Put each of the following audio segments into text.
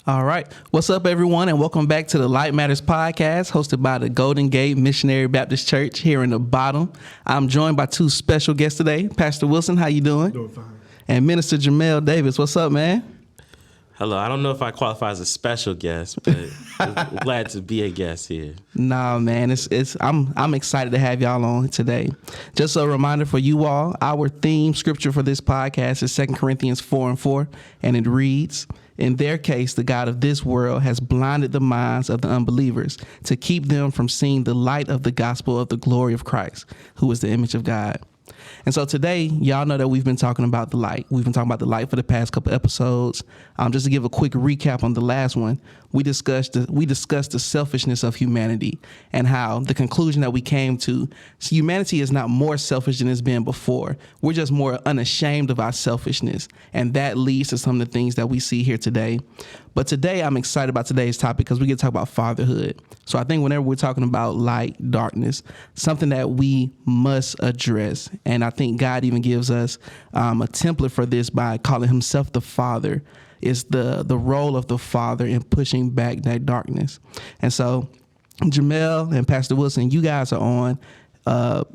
All right. What's up, everyone, and welcome back to the Light Matters podcast, hosted by the Golden Gate Missionary Baptist Church here in the bottom. I'm joined by two special guests today. Pastor Wilson, how you doing? Doing fine. And Minister Jammel Davis. What's up, man? Hello. I don't know if I qualify as a special guest, but I'm glad to be a guest here. Nah, man, I'm excited to have y'all on today. Just a reminder for you all, our theme scripture for this podcast is 2 Corinthians 4:4, and it reads, "In their case, the God of this world has blinded the minds of the unbelievers to keep them from seeing the light of the gospel of the glory of Christ, who is the image of God." And so today, y'all know that we've been talking about the light. We've been talking about the light for the past couple episodes. Just to give a quick recap on the last one, we discussed the selfishness of humanity and how the conclusion that we came to, humanity is not more selfish than it's been before. We're just more unashamed of our selfishness. And that leads to some of the things that we see here today. But today, I'm excited about today's topic because we get to talk about fatherhood. So I think whenever we're talking about light, darkness, something that we must address. And I think God even gives us a template for this by calling himself the Father. Is the role of the Father in pushing back that darkness. And so Jammel and Pastor Wilson, you guys are on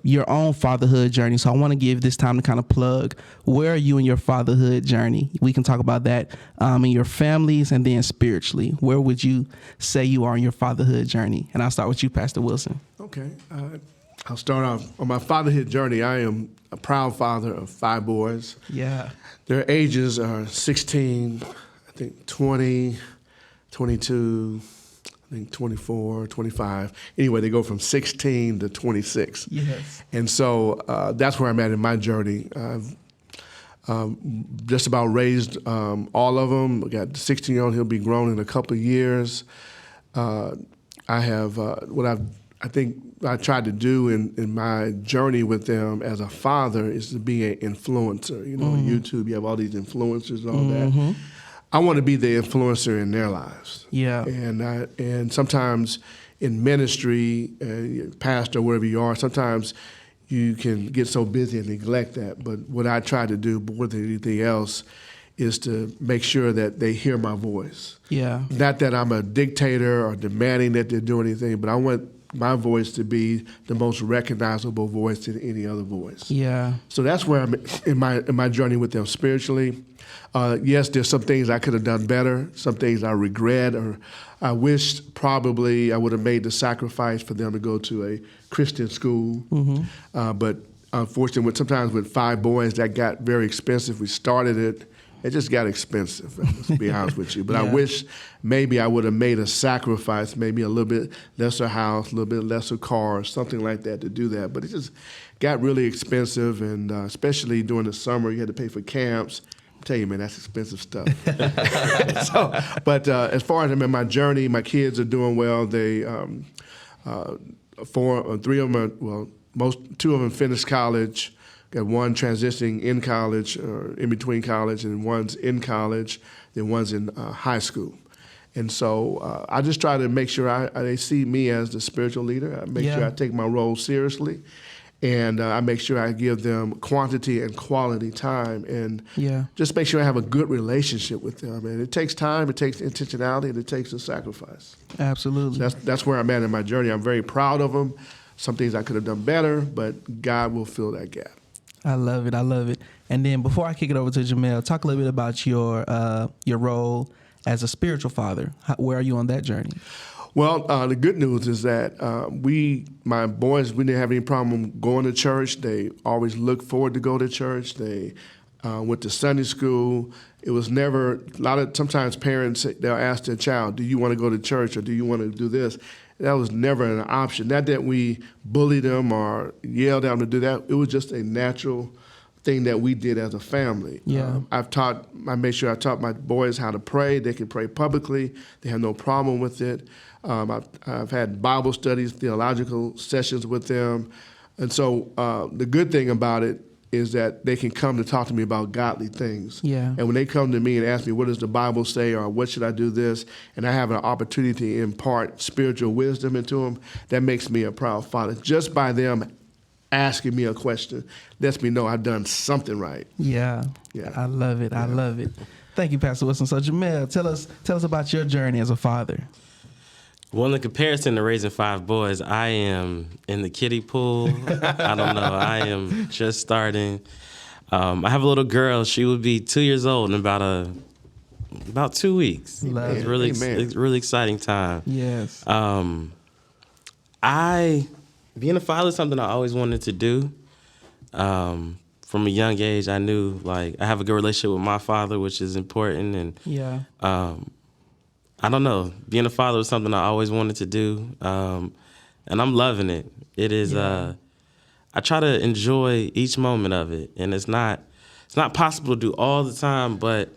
your own fatherhood journey. So I want to give this time to kind of plug, where are you in your fatherhood journey? We can talk about that in your families and then spiritually. Where would you say you are in your fatherhood journey? And I'll start with you, Pastor Wilson. Okay. I'll start off. On my fatherhood journey, I am a proud father of 5 boys. Yeah. Their ages are 16, I think 20, 22, I think 24, 25. Anyway, they go from 16 to 26. Yes. And so that's where I'm at in my journey. I've just about raised all of them. I got the 16-year-old, he'll be grown in a couple of years. I have I think I tried to do in my journey with them as a father is to be an influencer. You know, on YouTube, you have all these influencers and all that. I want to be the influencer in their lives. Yeah. And sometimes in ministry, pastor, wherever you are, sometimes you can get so busy and neglect that. But what I try to do more than anything else is to make sure that they hear my voice. Yeah. Not that I'm a dictator or demanding that they do anything, but I want my voice to be the most recognizable voice than any other voice. Yeah. So that's where I'm in my journey with them spiritually. Yes, there's some things I could have done better, some things I regret, or I wish probably I would have made the sacrifice for them to go to a Christian school. But unfortunately, sometimes with 5 boys, that got very expensive. We started it. It just got expensive, let's be honest with you. But I wish maybe I would have made a sacrifice, maybe a little bit lesser house, a little bit lesser car, something like that to do that. But it just got really expensive, and especially during the summer, you had to pay for camps. I tell you, man, that's expensive stuff. But as far as I'm in my journey, my kids are doing well. They, 3 of them are, 2 of them finished college. Got one transitioning in college or in between college, and one's in college, then one's in high school. And so I just try to make sure they see me as the spiritual leader. I make sure I take my role seriously, and I make sure I give them quantity and quality time, and just make sure I have a good relationship with them. And it takes time, it takes intentionality, and it takes a sacrifice. Absolutely. So that's where I'm at in my journey. I'm very proud of them. Some things I could have done better, but God will fill that gap. I love it. I love it. And then before I kick it over to Jammel, talk a little bit about your role as a spiritual father. Where are you on that journey? Well, the good news is that my boys, we didn't have any problem going to church. They always looked forward to go to church. They went to Sunday school. It was never, sometimes parents, they'll ask their child, do you want to go to church or do you want to do this? That was never an option. Not that we bullied them or yelled at them to do that. It was just a natural thing that we did as a family. Yeah. I made sure I taught my boys how to pray. They can pray publicly. They have no problem with it. I've had Bible studies, theological sessions with them. And so the good thing about it is that they can come to talk to me about godly things. Yeah. And when they come to me and ask me, what does the Bible say, or what should I do this, and I have an opportunity to impart spiritual wisdom into them, that makes me a proud father. Just by them asking me a question lets me know I've done something right. Yeah. Yeah. I love it. I love it. Thank you, Pastor Wilson. So, Jammel, tell us about your journey as a father. Well, in comparison to raising 5 boys, I am in the kiddie pool. I don't know. I am just starting. I have a little girl. She would be 2 years old in about 2 weeks. Love It's it. really exciting time. Yes. Being a father is something I always wanted to do. From a young age, I knew I have a good relationship with my father, which is important. And Yeah. I don't know, being a father was something I always wanted to do. And I'm loving it. It is, I try to enjoy each moment of it. And it's not possible to do all the time, but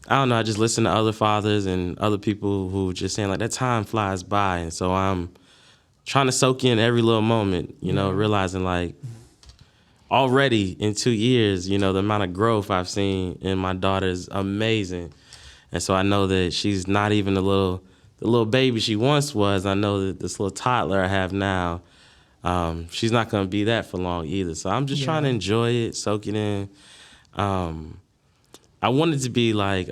I don't know, I just listen to other fathers and other people who just saying that time flies by. And so I'm trying to soak in every little moment, realizing already in 2 years, the amount of growth I've seen in my daughter is amazing. And so I know that she's not even the little baby she once was. I know that this little toddler I have now, she's not going to be that for long either. So I'm just trying to enjoy it, soak it in. I wanted to be like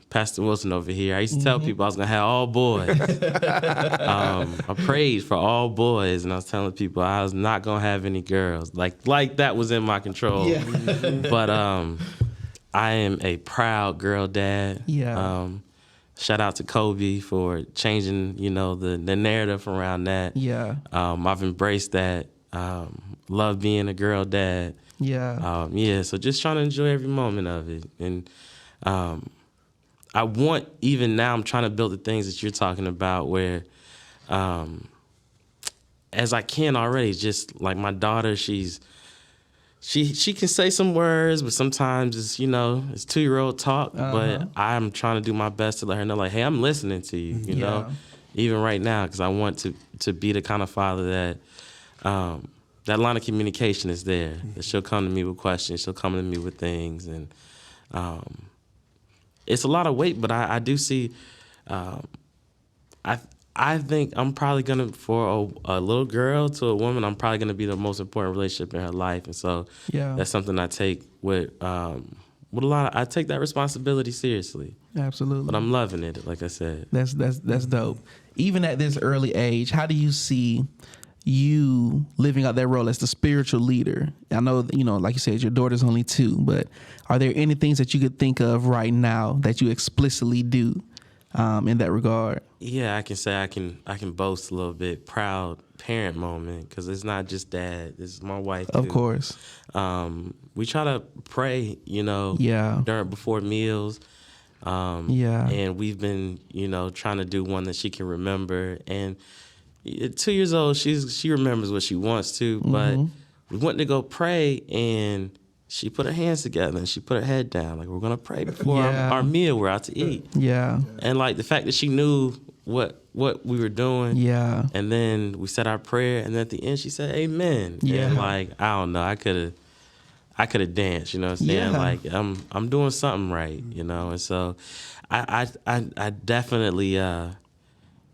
Pastor Wilson over here. I used to tell people I was going to have all boys. I prayed for all boys, and I was telling people I was not going to have any girls. Like that was in my control. Yeah. But I am a proud girl dad. Yeah. Shout out to Kobe for changing, the narrative around that. Yeah. I've embraced that. Love being a girl dad. Yeah. So just trying to enjoy every moment of it. And I want, even now, I'm trying to build the things that you're talking about where, as I can already, just like my daughter, she can say some words, but sometimes it's, it's 2-year-old talk, but I'm trying to do my best to let her know, hey, I'm listening to you, you know, even right now, because I want to be the kind of father that line of communication is there. That she'll come to me with questions, she'll come to me with things, and it's a lot of weight, but I do see, I think I'm probably gonna, for a little girl to a woman, I'm probably gonna be the most important relationship in her life, and so that's something I take with I take that responsibility seriously. Absolutely. But I'm loving it, like I said. That's dope. Even at this early age, how do you see you living out that role as the spiritual leader? I know, like you said, your daughter's only 2, but are there any things that you could think of right now that you explicitly do in that regard? Yeah, I can say I can boast a little bit. Proud parent moment, because it's not just dad. It's my wife too. Of course. We try to pray, before meals. And we've been, trying to do one that she can remember. And at 2 years old, she remembers what she wants to, but we went to go pray, and she put her hands together and she put her head down. We're going to pray before our meal. We're out to eat. Yeah. And the fact that she knew what we were doing. Yeah. And then we said our prayer, and then at the end she said amen. Yeah. And I don't know, I could have danced, you know what I'm saying? Yeah. I'm doing something right, And so I definitely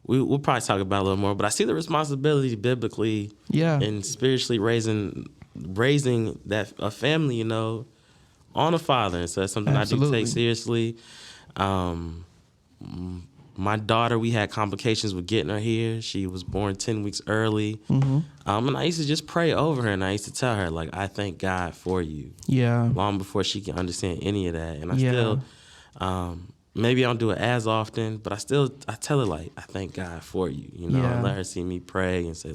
we'll probably talk about it a little more, but I see the responsibility biblically and spiritually raising a family, on a father. And so that's something Absolutely. I do take seriously. My daughter, we had complications with getting her here. She was born 10 weeks early. And I used to just pray over her, and I used to tell her, I thank God for you. Yeah. Long before she can understand any of that. And I still, maybe I don't do it as often, but I tell her, I thank God for you. I let her see me pray and say,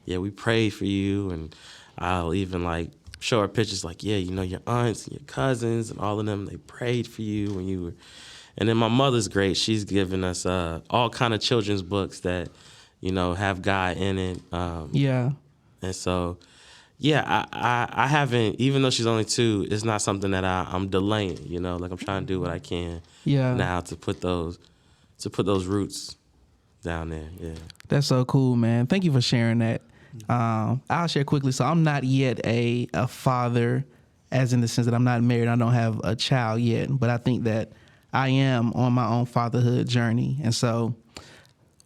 we prayed for you. And I'll even, show her pictures, your aunts and your cousins and all of them, they prayed for you when you were. And then my mother's great. She's given us all kind of children's books that, have God in it. And so, I haven't, even though she's only 2, it's not something that I'm delaying, I'm trying to do what I can now to put those roots down there. Yeah. That's so cool, man. Thank you for sharing that. I'll share quickly. So I'm not yet a father, as in the sense that I'm not married. I don't have a child yet, but I think that I am on my own fatherhood journey. And so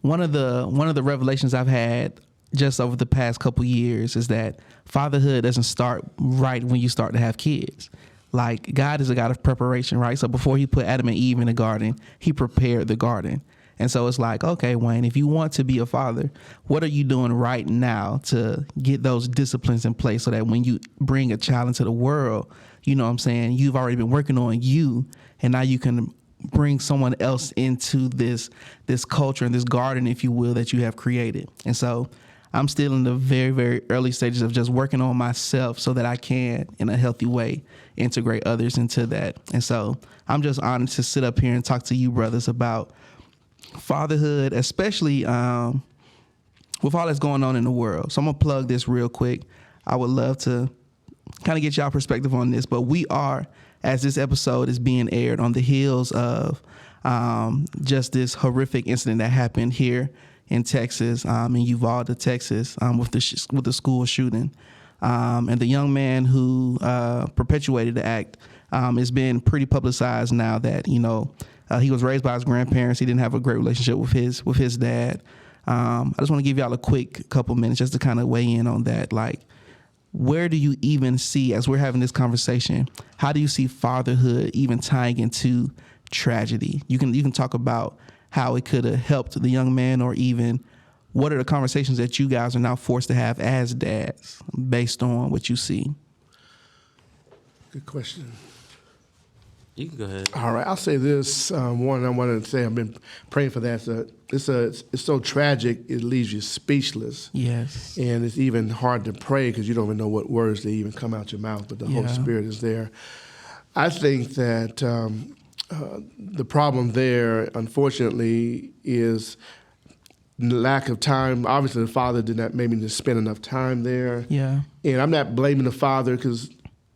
one of the revelations I've had just over the past couple years is that fatherhood doesn't start right when you start to have kids. like God is a God of preparation, right? So before he put Adam and Eve in the garden, he prepared the garden. And so it's like, okay, Wayne, if you want to be a father, what are you doing right now to get those disciplines in place so that when you bring a child into the world, you know what I'm saying, you've already been working on you, and now you can bring someone else into this culture and this garden, if you will, that you have created. And so I'm still in the very, very early stages of just working on myself so that I can, in a healthy way, integrate others into that. And so I'm just honored to sit up here and talk to you brothers about fatherhood, especially with all that's going on in the world. So I'm going to plug this real quick. I would love to kind of get y'all perspective on this, but we are, as this episode is being aired, on the heels of just this horrific incident that happened here in Texas, in Uvalde, Texas, with the school shooting. And the young man who perpetuated the act has been pretty publicized now that, you know, he was raised by his grandparents. He didn't have a great relationship with his dad. I just want to give y'all a quick couple minutes just to kind of weigh in on that. Like, where do you even see, as we're having this conversation, how do you see fatherhood even tying into tragedy? You can talk about how it could have helped the young man, or even what are the conversations that you guys are now forced to have as dads based on what you see? Good question. You can go ahead. All right, I'll say this. One, I wanted to say I've been praying for that. It's so tragic, it leaves you speechless. Yes. And it's even hard to pray because you don't even know what words they even come out your mouth, but the Holy Spirit is there. I think that the problem there, unfortunately, is lack of time. Obviously, the father did not maybe just spend enough time there. Yeah. And I'm not blaming the father because,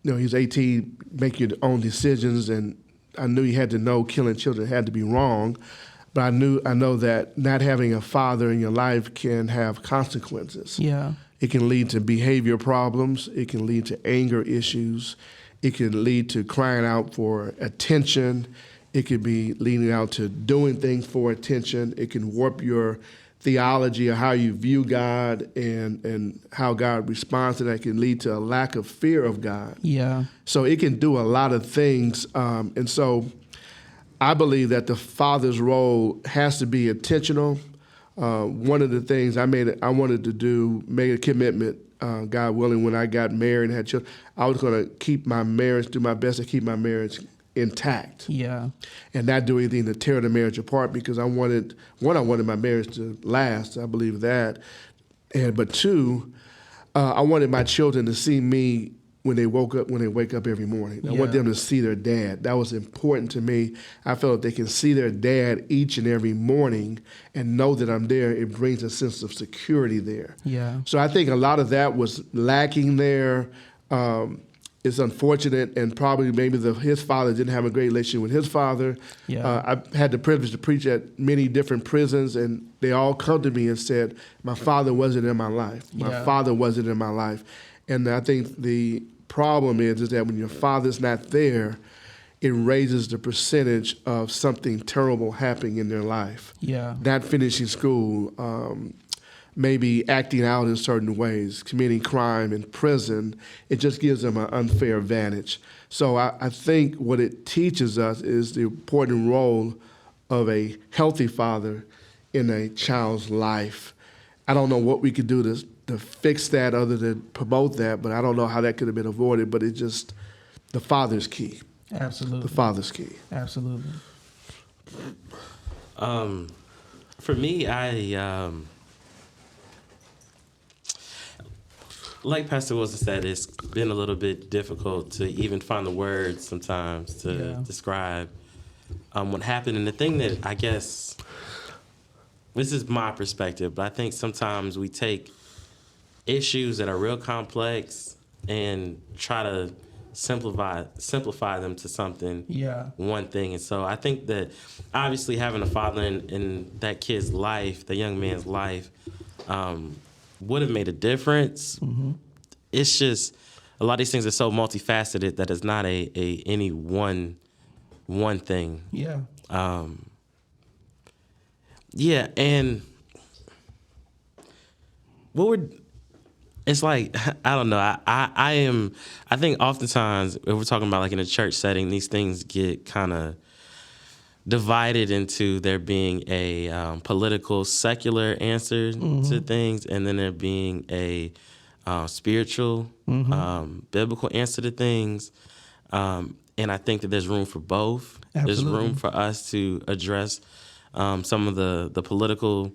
you know, he's 18, make your own decisions, and I knew he had to know killing children had to be wrong, but I know that not having a father in your life can have consequences. Yeah. It can lead to behavior problems. It can lead to anger issues. It can lead to crying out for attention. It could be leading out to doing things for attention. It can warp your theology of how you view God and how God responds to that. It can lead to a lack of fear of God. Yeah. So it can do a lot of things. And so I believe that the father's role has to be intentional. One of the things I wanted to do, make a commitment, God willing, when I got married and had children, I was going to keep my marriage, do my best to keep my marriage intact. Yeah. And not do anything to tear the marriage apart, because I wanted my marriage to last. I believe that. But two, I wanted my children to see me when they wake up every morning. I want them to see their dad. That was important to me. I felt if they can see their dad each and every morning and know that I'm there, it brings a sense of security there. Yeah. So I think a lot of that was lacking there. It's unfortunate, and probably maybe his father didn't have a great relationship with his father. Yeah. I've had the privilege to preach at many different prisons, and they all come to me and said, my father wasn't in my life. My father wasn't in my life. And I think the problem is that when your father's not there, it raises the percentage of something terrible happening in their life. Yeah. Not finishing school, maybe acting out in certain ways, committing crime in prison. It just gives them an unfair advantage. So I think what it teaches us is the important role of a healthy father in a child's life. I don't know what we could do to fix that other than promote that, but I don't know how that could have been avoided, but the father's key. Absolutely. The father's key. Absolutely. For me, I like Pastor Wilson said, it's been a little bit difficult to even find the words sometimes to describe what happened. And the thing that I guess, this is my perspective, but I think sometimes we take issues that are real complex and try to simplify them to something, one thing. And so I think that obviously having a father in that kid's life, the young man's life, would have made a difference. Mm-hmm. It's just a lot of these things are so multifaceted that it's not any one thing. Yeah. it's like, I don't know. I think oftentimes if we're talking about like in a church setting, these things get kind of divided into there being a political, secular answer to things, and then there being a spiritual, biblical answer to things. And I think that there's room for both. Absolutely. There's room for us to address some of the political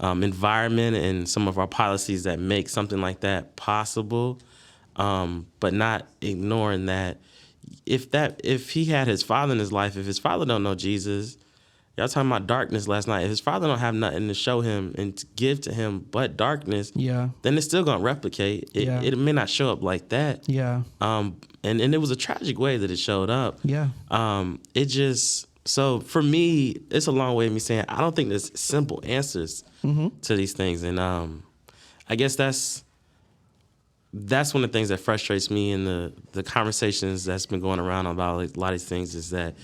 environment and some of our policies that make something like that possible, but not ignoring that if he had his father in his life, if his father don't know Jesus, y'all talking about darkness last night. If his father don't have nothing to show him and to give to him but darkness, then it's still gonna replicate. It may not show up like that. And it was a tragic way that it showed up. It just, so for me, it's a long way of me saying I don't think there's simple answers to these things, and I guess that's one of the things that frustrates me in the conversations that's been going around about a lot of these things is that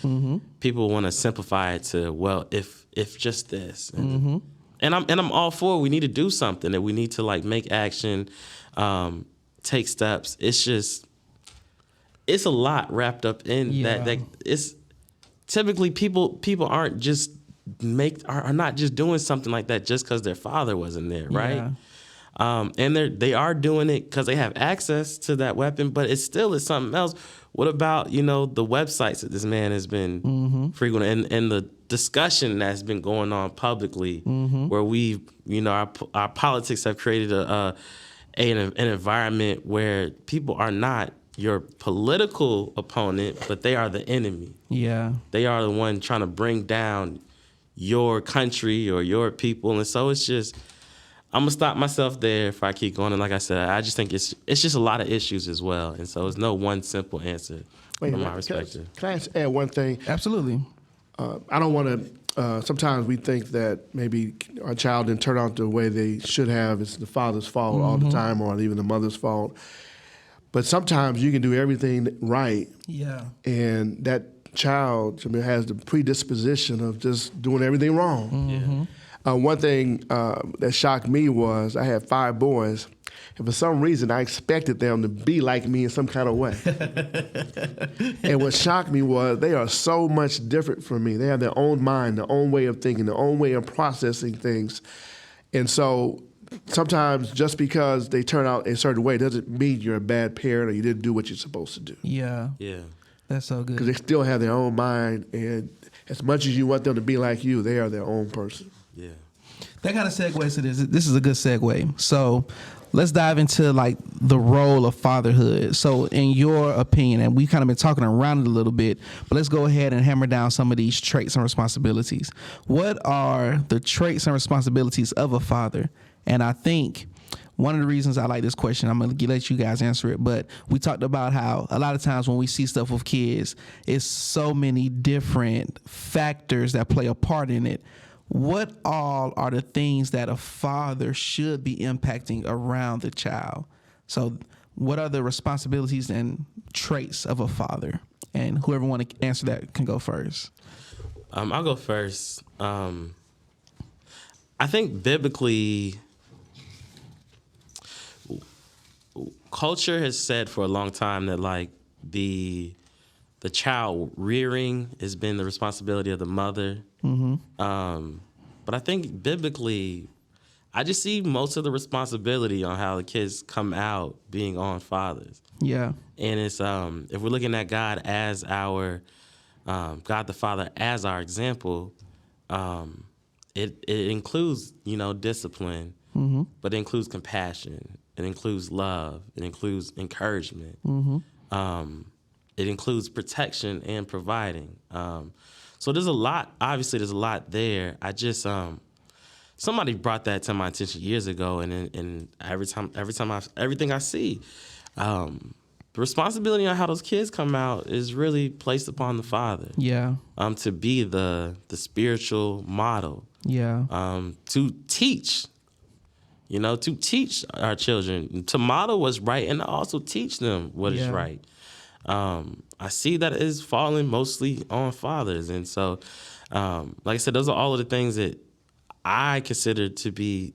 people want to simplify it to, well, if just this, and I'm all for, we need to do something, that we need to like make action, take steps. It's just, it's a lot wrapped up in that it's typically people aren't just are not just doing something like that just because their father wasn't there, right? And they are doing it because they have access to that weapon, but it still is something else. What about, the websites that this man has been frequent, and the discussion that's been going on publicly, where we, our politics have created an environment where people are not your political opponent, but they are the enemy. They are the one trying to bring down your country or your people, and so it's just, I'm gonna stop myself there if I keep going. And like I said, I just think it's just a lot of issues as well, and so it's no one simple answer from my perspective. Can I just add one thing? Absolutely. I don't want to. Sometimes we think that maybe our child didn't turn out the way they should have. It's the father's fault all the time, or even the mother's fault. But sometimes you can do everything right, and that child, has the predisposition of just doing everything wrong. One thing that shocked me was I had 5 boys, and for some reason I expected them to be like me in some kind of way. And what shocked me was they are so much different from me. They have their own mind, their own way of thinking, their own way of processing things. And so sometimes just because they turn out a certain way doesn't mean you're a bad parent or you didn't do what you're supposed to do. Yeah. That's so good. Because they still have their own mind, and as much as you want them to be like you, they are their own person. That kind of segues to this. This is a good segue. So let's dive into like the role of fatherhood. So in your opinion, and we've kind of been talking around it a little bit, but let's go ahead and hammer down some of these traits and responsibilities. What are the traits and responsibilities of a father? And I think one of the reasons I like this question, I'm going to let you guys answer it, but we talked about how a lot of times when we see stuff with kids, it's so many different factors that play a part in it. What all are the things that a father should be impacting around the child? So what are the responsibilities and traits of a father? And whoever want to answer that can go first. I'll go first. I think biblically, culture has said for a long time that like the child rearing has been the responsibility of the mother. But I think biblically, I just see most of the responsibility on how the kids come out being on fathers. And it's if we're looking at God as our God the Father as our example, it includes discipline, but it includes compassion, it includes love, it includes encouragement. It includes protection and providing. So there's a lot. Obviously, there's a lot there. I just somebody brought that to my attention years ago, and everything I see, the responsibility on how those kids come out is really placed upon the father. To be the spiritual model. To teach. To teach our children, to model what's right, and to also teach them what is right. I see that it is falling mostly on fathers. And so, like I said, those are all of the things that I consider to be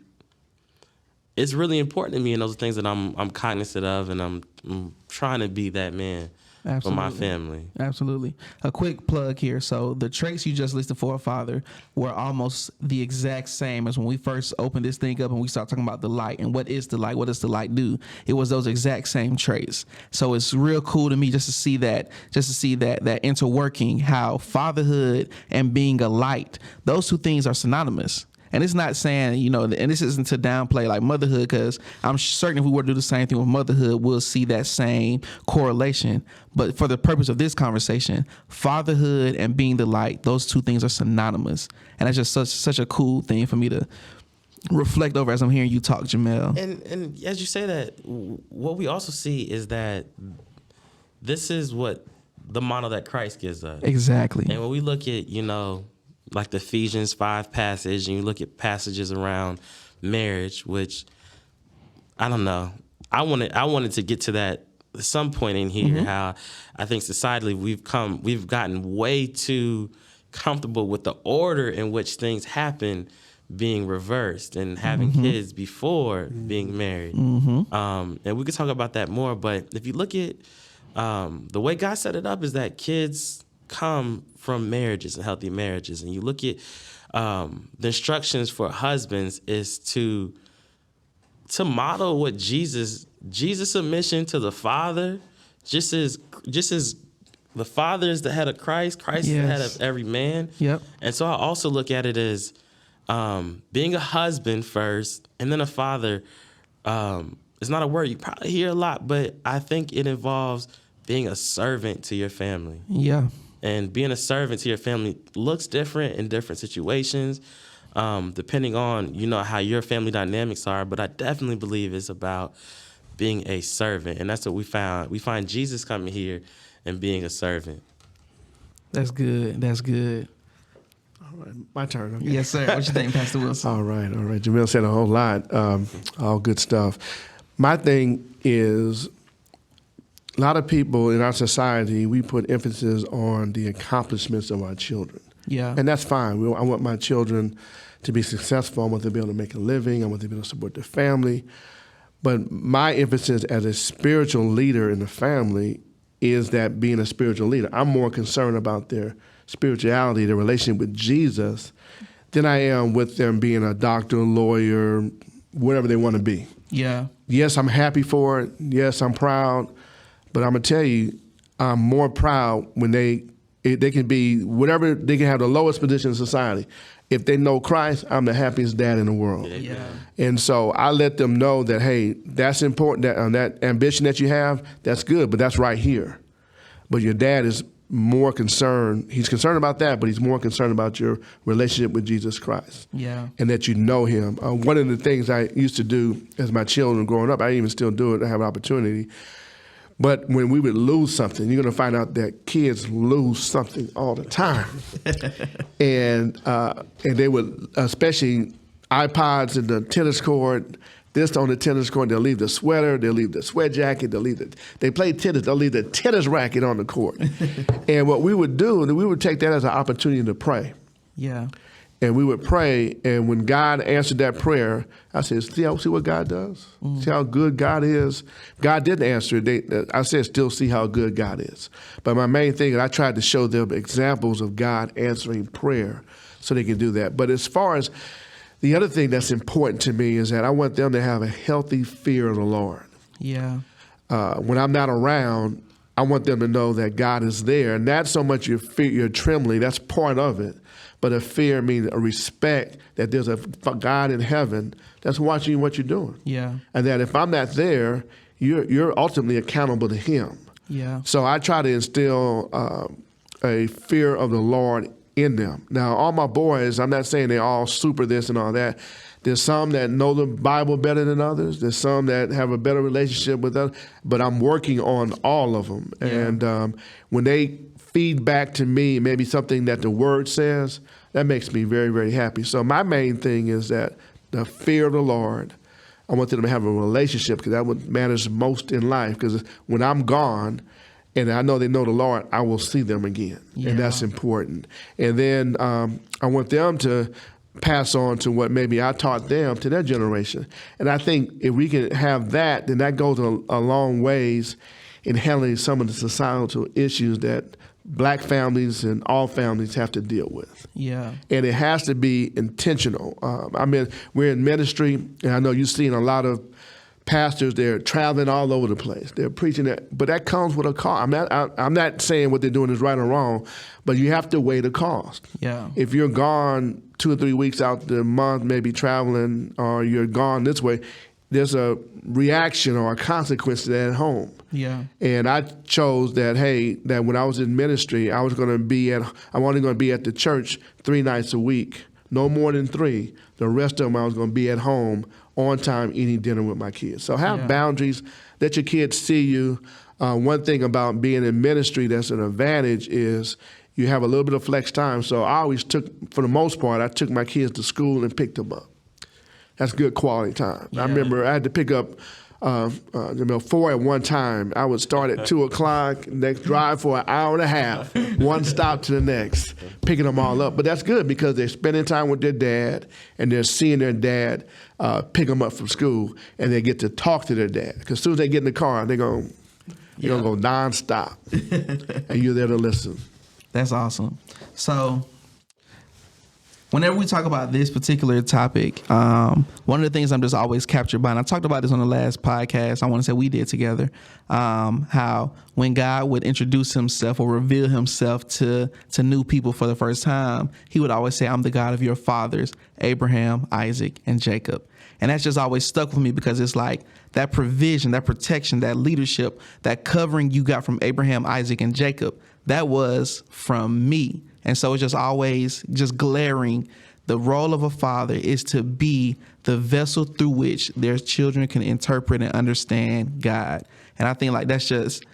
it's really important to me, and those are things that I'm cognizant of, and I'm trying to be that man. Absolutely. For my family. Absolutely. A quick plug here. So the traits you just listed for a father were almost the exact same as when we first opened this thing up and we started talking about the light and what is the light, what does the light do? It was those exact same traits. So it's real cool to me just to see that interworking, how fatherhood and being a light, those two things are synonymous. And it's not saying, you know, and this isn't to downplay like motherhood, because I'm certain if we were to do the same thing with motherhood, we'll see that same correlation. But for the purpose of this conversation, fatherhood and being the light, those two things are synonymous. And that's just such a cool thing for me to reflect over as I'm hearing you talk, Jammel. And as you say that, what we also see is that this is what the model that Christ gives us. Exactly. And when we look at, you know, like the Ephesians 5 passage, and you look at passages around marriage, which I don't know. I wanted to get to that at some point in here, how I think societally we've gotten way too comfortable with the order in which things happen being reversed and having kids before being married. And we could talk about that more, but if you look at the way God set it up is that kids come from marriages and healthy marriages. And you look at the instructions for husbands is to model what Jesus' submission to the Father, just as the Father is the head of Christ is the head of every man. Yep. And so I also look at it as being a husband first, and then a father. It's not a word you probably hear a lot, but I think it involves being a servant to your family. Yeah. And being a servant to your family looks different in different situations, depending on, you know, how your family dynamics are. But I definitely believe it's about being a servant. And that's what we found. We find Jesus coming here and being a servant. That's good. That's good. All right, my turn. Okay. Yes, sir. What you think, Pastor Wilson? All right. Jammel said a whole lot, all good stuff. My thing is, a lot of people in our society, we put emphasis on the accomplishments of our children. Yeah. And that's fine. I want my children to be successful. I want them to be able to make a living. I want them to be able to support their family. But my emphasis as a spiritual leader in the family is that being a spiritual leader. I'm more concerned about their spirituality, their relationship with Jesus, than I am with them being a doctor, lawyer, whatever they want to be. Yeah. Yes, I'm happy for it. Yes, I'm proud. But I'm going to tell you, I'm more proud when they can be whatever, they can have the lowest position in society. If they know Christ, I'm the happiest dad in the world. Yeah. And so I let them know that, hey, that's important, that ambition that you have, that's good, but that's right here. But your dad is more concerned. He's concerned about that, but he's more concerned about your relationship with Jesus Christ. Yeah. And that you know him. One of the things I used to do as my children growing up, I even still do it, I have an opportunity. But when we would lose something, you're going to find out that kids lose something all the time. and they would, especially iPods in the tennis court, this on the tennis court, they'll leave the sweater, they'll leave the sweat jacket, they play tennis, they'll leave the tennis racket on the court. And what we would do, we would take that as an opportunity to pray. Yeah. And we would pray, and when God answered that prayer, I said, see what God does? See how good God is? God didn't answer it. I said, still see how good God is. But my main thing is I tried to show them examples of God answering prayer so they can do that. But as far as the other thing that's important to me is that I want them to have a healthy fear of the Lord. Yeah. When I'm not around, I want them to know that God is there. And not so much your fear, your trembling, that's part of it. But a fear means a respect that there's a God in heaven that's watching what you're doing. Yeah. And that if I'm not there, you're ultimately accountable to him. Yeah. So I try to instill a fear of the Lord in them. Now, all my boys, I'm not saying they're all super this and all that. There's some that know the Bible better than others. There's some that have a better relationship with us. But I'm working on all of them. Yeah. And when they feed back to me maybe something that the Word says, that makes me very, very happy. So my main thing is that the fear of the Lord, I want them to have a relationship because that's what matters most in life. Because when I'm gone and I know they know the Lord, I will see them again. Yeah. And that's important. And then I want them to pass on to what maybe I taught them to their generation. And I think if we can have that, then that goes a long ways in handling some of the societal issues that Black families and all families have to deal with. Yeah. And it has to be intentional. I mean, we're in ministry, and I know you've seen a lot of pastors, they're traveling all over the place. They're preaching that, but that comes with a cost. I'm not saying what they're doing is right or wrong, but you have to weigh the cost. Yeah. If you're gone 2 or 3 weeks out the month, maybe traveling, or you're gone this way, there's a reaction or a consequence to that at home. Yeah. And I chose that, that when I was in ministry, I'm only going to be at the church 3 nights a week, no more than 3. The rest of them I was going to be at home on time eating dinner with my kids. So have boundaries, let your kids see you. One thing about being in ministry that's an advantage is you have a little bit of flex time. So I always for the most part, I took my kids to school and picked them up. That's good quality time. Yeah. I remember I had to pick up 4 at one time. I would start at 2 o'clock, next drive for an hour and a half, one stop to the next, picking them all up. But that's good because they're spending time with their dad and they're seeing their dad pick them up from school, and they get to talk to their dad. Because as soon as they get in the car, they're going to go nonstop, and you're there to listen. That's awesome. So whenever we talk about this particular topic, one of the things I'm just always captured by, and I talked about this on the last podcast, I want to say we did together, how when God would introduce himself or reveal himself to new people for the first time, he would always say, I'm the God of your fathers, Abraham, Isaac, and Jacob. And that's just always stuck with me because it's like that provision, that protection, that leadership, that covering you got from Abraham, Isaac, and Jacob, that was from me. And so it's just always just glaring. The role of a father is to be the vessel through which their children can interpret and understand God. And I think like that's just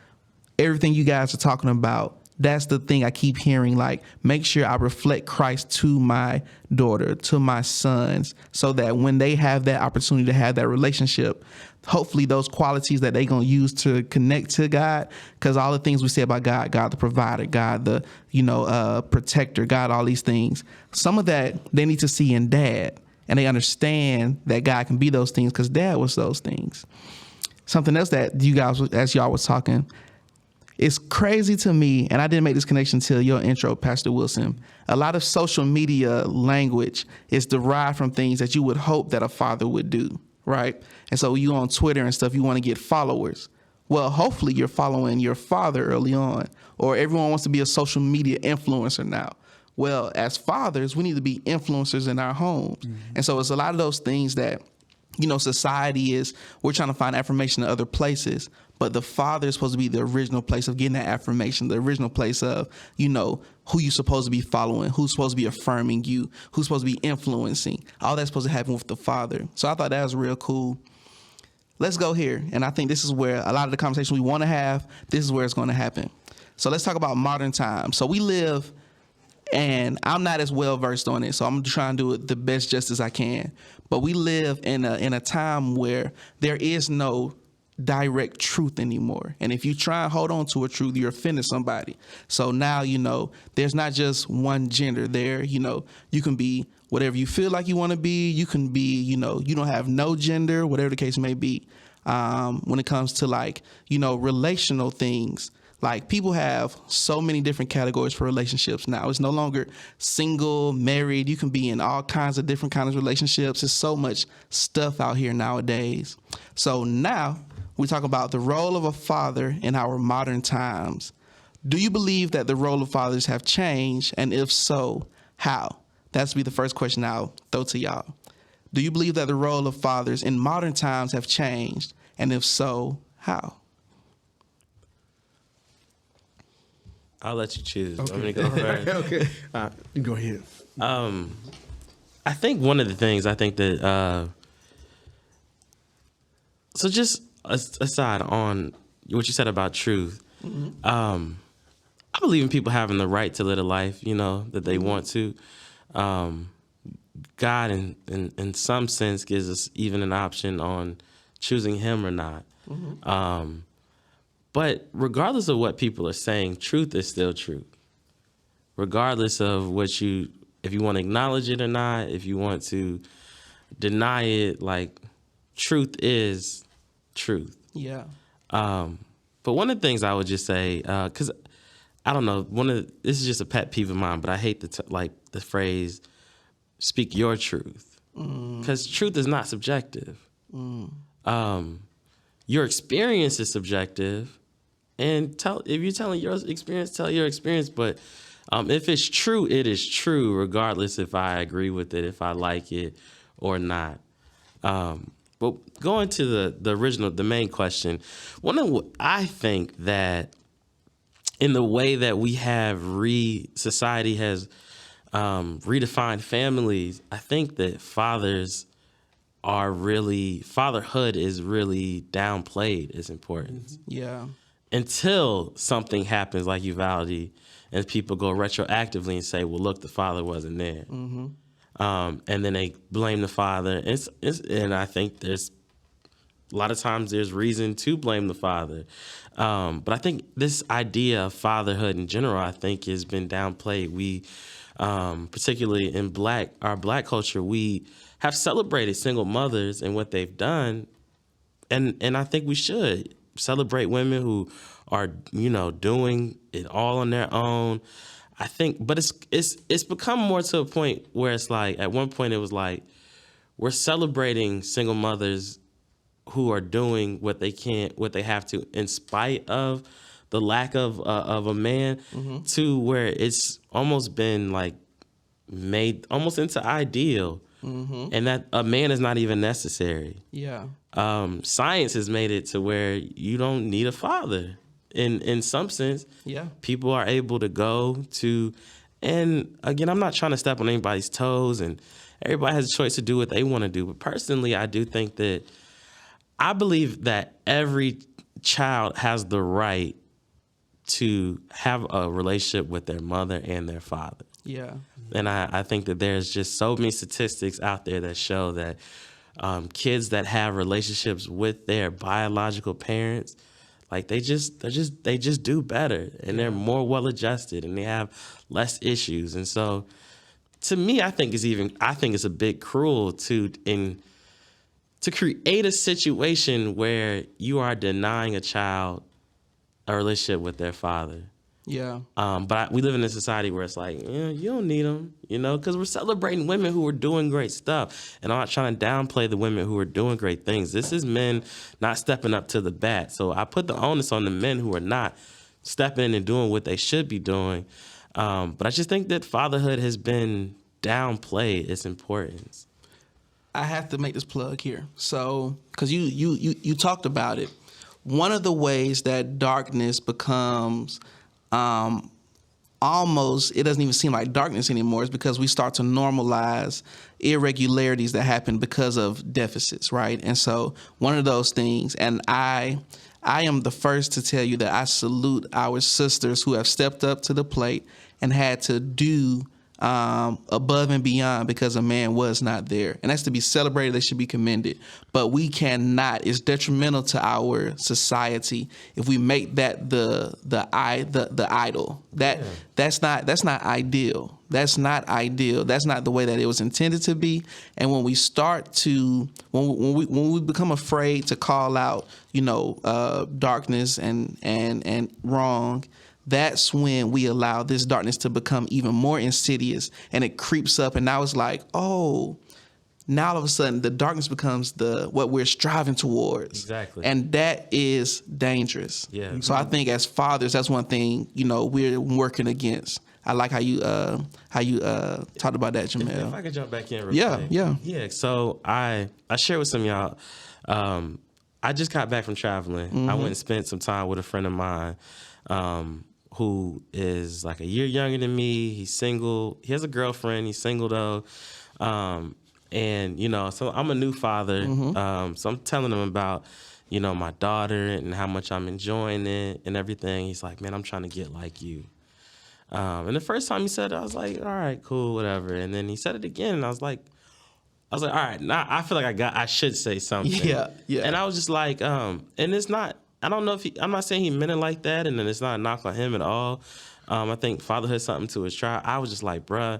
everything you guys are talking about. That's the thing I keep hearing, like, make sure I reflect Christ to my daughter, to my sons, so that when they have that opportunity to have that relationship, hopefully those qualities that they're going to use to connect to God, because all the things we say about God, God the provider, God the, protector, God, all these things, some of that they need to see in dad, and they understand that God can be those things because dad was those things. Something else that you guys, as y'all was talking, it's crazy to me, and I didn't make this connection until your intro, Pastor Wilson. A lot of social media language is derived from things that you would hope that a father would do, right? And so you on Twitter and stuff, you want to get followers. Well, hopefully you're following your father early on, or everyone wants to be a social media influencer now. Well, as fathers, we need to be influencers in our homes. Mm-hmm. And so it's a lot of those things that, society is, we're trying to find affirmation in other places, but the father is supposed to be the original place of getting that affirmation, the original place of, who you're supposed to be following, who's supposed to be affirming you, who's supposed to be influencing. All that's supposed to happen with the father. So I thought that was real cool. Let's go here. And I think this is where a lot of the conversation we want to have, this is where it's going to happen. So let's talk about modern times. So we live, and I'm not as well versed on it, so I'm trying to do it the best justice I can. But we live in a time where there is no direct truth anymore. And if you try and hold on to a truth, you're offending somebody. So now, there's not just one gender there. You can be whatever you feel like you want to be. You can be, you don't have no gender, whatever the case may be. When it comes to relational things, like people have so many different categories for relationships now. It's no longer single, married. You can be in all kinds of different kinds of relationships. There's so much stuff out here nowadays. So now we talk about the role of a father in our modern times. Do you believe that the role of fathers have changed? And if so, how? That's be the first question I'll throw to y'all. Do you believe that the role of fathers in modern times have changed? And if so, how? I'll let you choose. Okay. I'm going to go first. Okay. You go ahead. I think one of the things that, so just aside on what you said about truth, mm-hmm. I believe in people having the right to live a life, that they want to. God, in some sense, gives us even an option on choosing him or not. Mm-hmm. But regardless of what people are saying, truth is still truth. Regardless of what you if you want to acknowledge it or not, if you want to deny it, like, truth is truth. Yeah. But one of the things I would just say, because I don't know, this is just a pet peeve of mine, but I hate the phrase "speak your truth," because truth is not subjective. Your experience is subjective, and if you're telling your experience, tell your experience. But if it's true, it is true, regardless if I agree with it, if I like it or not. But going to the main question, I think that in the way that we have society has redefined families, I think that fatherhood is really downplayed its importance. Yeah. Until something happens like Uvalde and people go retroactively and say, well, look, the father wasn't there. Mm-hmm. And then they blame the father. And I think there's a lot of times there's reason to blame the father. But I think this idea of fatherhood in general, I think, has been downplayed. We, particularly in our black culture, we have celebrated single mothers and what they've done. And I think we should celebrate women who are, doing it all on their own. I think, but it's become more to a point where it's like, at one point it was like, we're celebrating single mothers who are doing what they have to, in spite of the lack of a man, to where it's almost been like made almost into ideal, and that a man is not even necessary. Yeah. Science has made it to where you don't need a father. In some sense, yeah, people are able to go to, and again, I'm not trying to step on anybody's toes, and everybody has a choice to do what they want to do. But personally, I believe that every child has the right to have a relationship with their mother and their father. Yeah. And I think that there's just so many statistics out there that show that kids that have relationships with their biological parents, like they just do better, and they're more well adjusted, and they have less issues. And so, to me, I think it's a bit cruel to create a situation where you are denying a child a relationship with their father. Yeah. But we live in a society where it's like, you don't need them, because we're celebrating women who are doing great stuff. And I'm not trying to downplay the women who are doing great things. This is men not stepping up to the bat. So I put the onus on the men who are not stepping in and doing what they should be doing. But I just think that fatherhood has been downplayed its importance. I have to make this plug here. So, because you talked about it. One of the ways that darkness becomes almost, it doesn't even seem like darkness anymore, is because we start to normalize irregularities that happen because of deficits, right? And so one of those things, and I am the first to tell you that I salute our sisters who have stepped up to the plate and had to do above and beyond because a man was not there. And that's to be celebrated. They should be commended. But we cannot, it's detrimental to our society if we make that the idol. That's not ideal. That's not ideal. That's not the way that it was intended to be. And when we start to, when we become afraid to call out, darkness and wrong, that's when we allow this darkness to become even more insidious, and it creeps up. And now it's like, now all of a sudden the darkness becomes what we're striving towards. Exactly. And that is dangerous. Yeah. So I think as fathers, that's one thing, we're working against. I like how you talked about that, Jammel. If I could jump back in real quick. Yeah. So I shared with some of y'all, I just got back from traveling. Mm-hmm. I went and spent some time with a friend of mine, who is like a year younger than me. He's single. He has a girlfriend. He's single though. And so I'm a new father. Mm-hmm. So I'm telling him about, my daughter and how much I'm enjoying it and everything. He's like, man, I'm trying to get like you. And the first time he said it, I was like, all right, cool, whatever. And then he said it again, and I was like, all right, now I feel like I should say something. Yeah. And I was just like, and it's not, I don't know if I'm not saying he meant it like that, and then it's not a knock on him at all. I think fatherhood is something to his tribe. I was just like, bruh,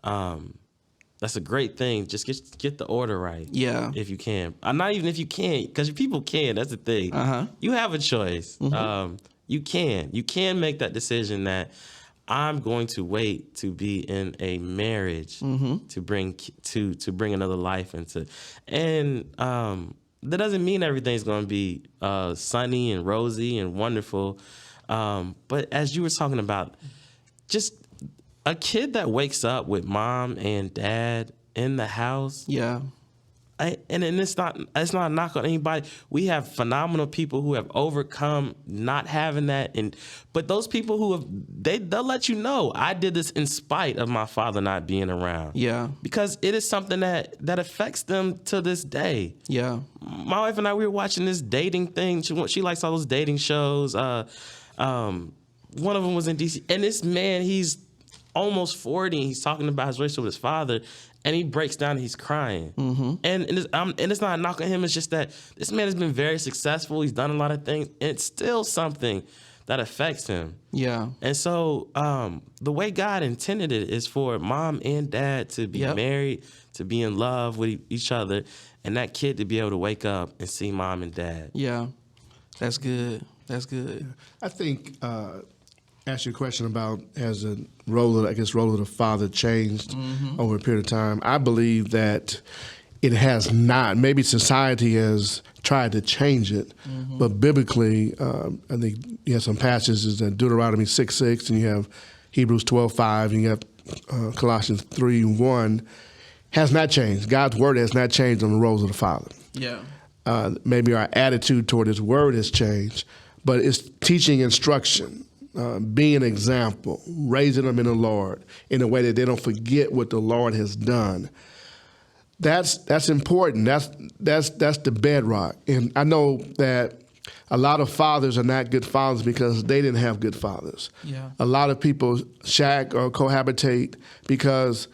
that's a great thing. Just get the order right. Yeah. If you can. Not even if you can't, because people can. That's the thing. You have a choice. You can make that decision that I'm going to wait to be in a marriage to bring another life into, and that doesn't mean everything's going to be sunny and rosy and wonderful. But as you were talking about, just a kid that wakes up with mom and dad in the house. Yeah. And it's not a knock on anybody. We have phenomenal people who have overcome not having that, but those people who they'll let you know, I did this in spite of my father not being around. Yeah, because it is something that affects them to this day. Yeah, my wife and I, we were watching this dating thing. She likes all those dating shows. One of them was in DC, and this man, he's almost 40. And he's talking about his relationship with his father. And he breaks down and he's crying. And it's not a knock on him. It's just that this man has been very successful. He's done a lot of things. And it's still something that affects him. Yeah. And so the way God intended it is for mom and dad to be married, to be in love with each other, and that kid to be able to wake up and see mom and dad. Yeah. That's good. That's good. I think... ask you a question about has the role of the father changed over a period of time. I believe that it has not. Maybe society has tried to change it, but biblically, I think you have some passages in Deuteronomy 6:6, and you have Hebrews 12:5, and you have Colossians 3:1. Has not changed. God's word has not changed on the roles of the father. Yeah. Maybe our attitude toward his word has changed, but it's teaching instruction. Being an example, raising them in the Lord in a way that they don't forget what the Lord has done. That's important. That's the bedrock. And I know that a lot of fathers are not good fathers because they didn't have good fathers. Yeah. A lot of people shack or cohabitate because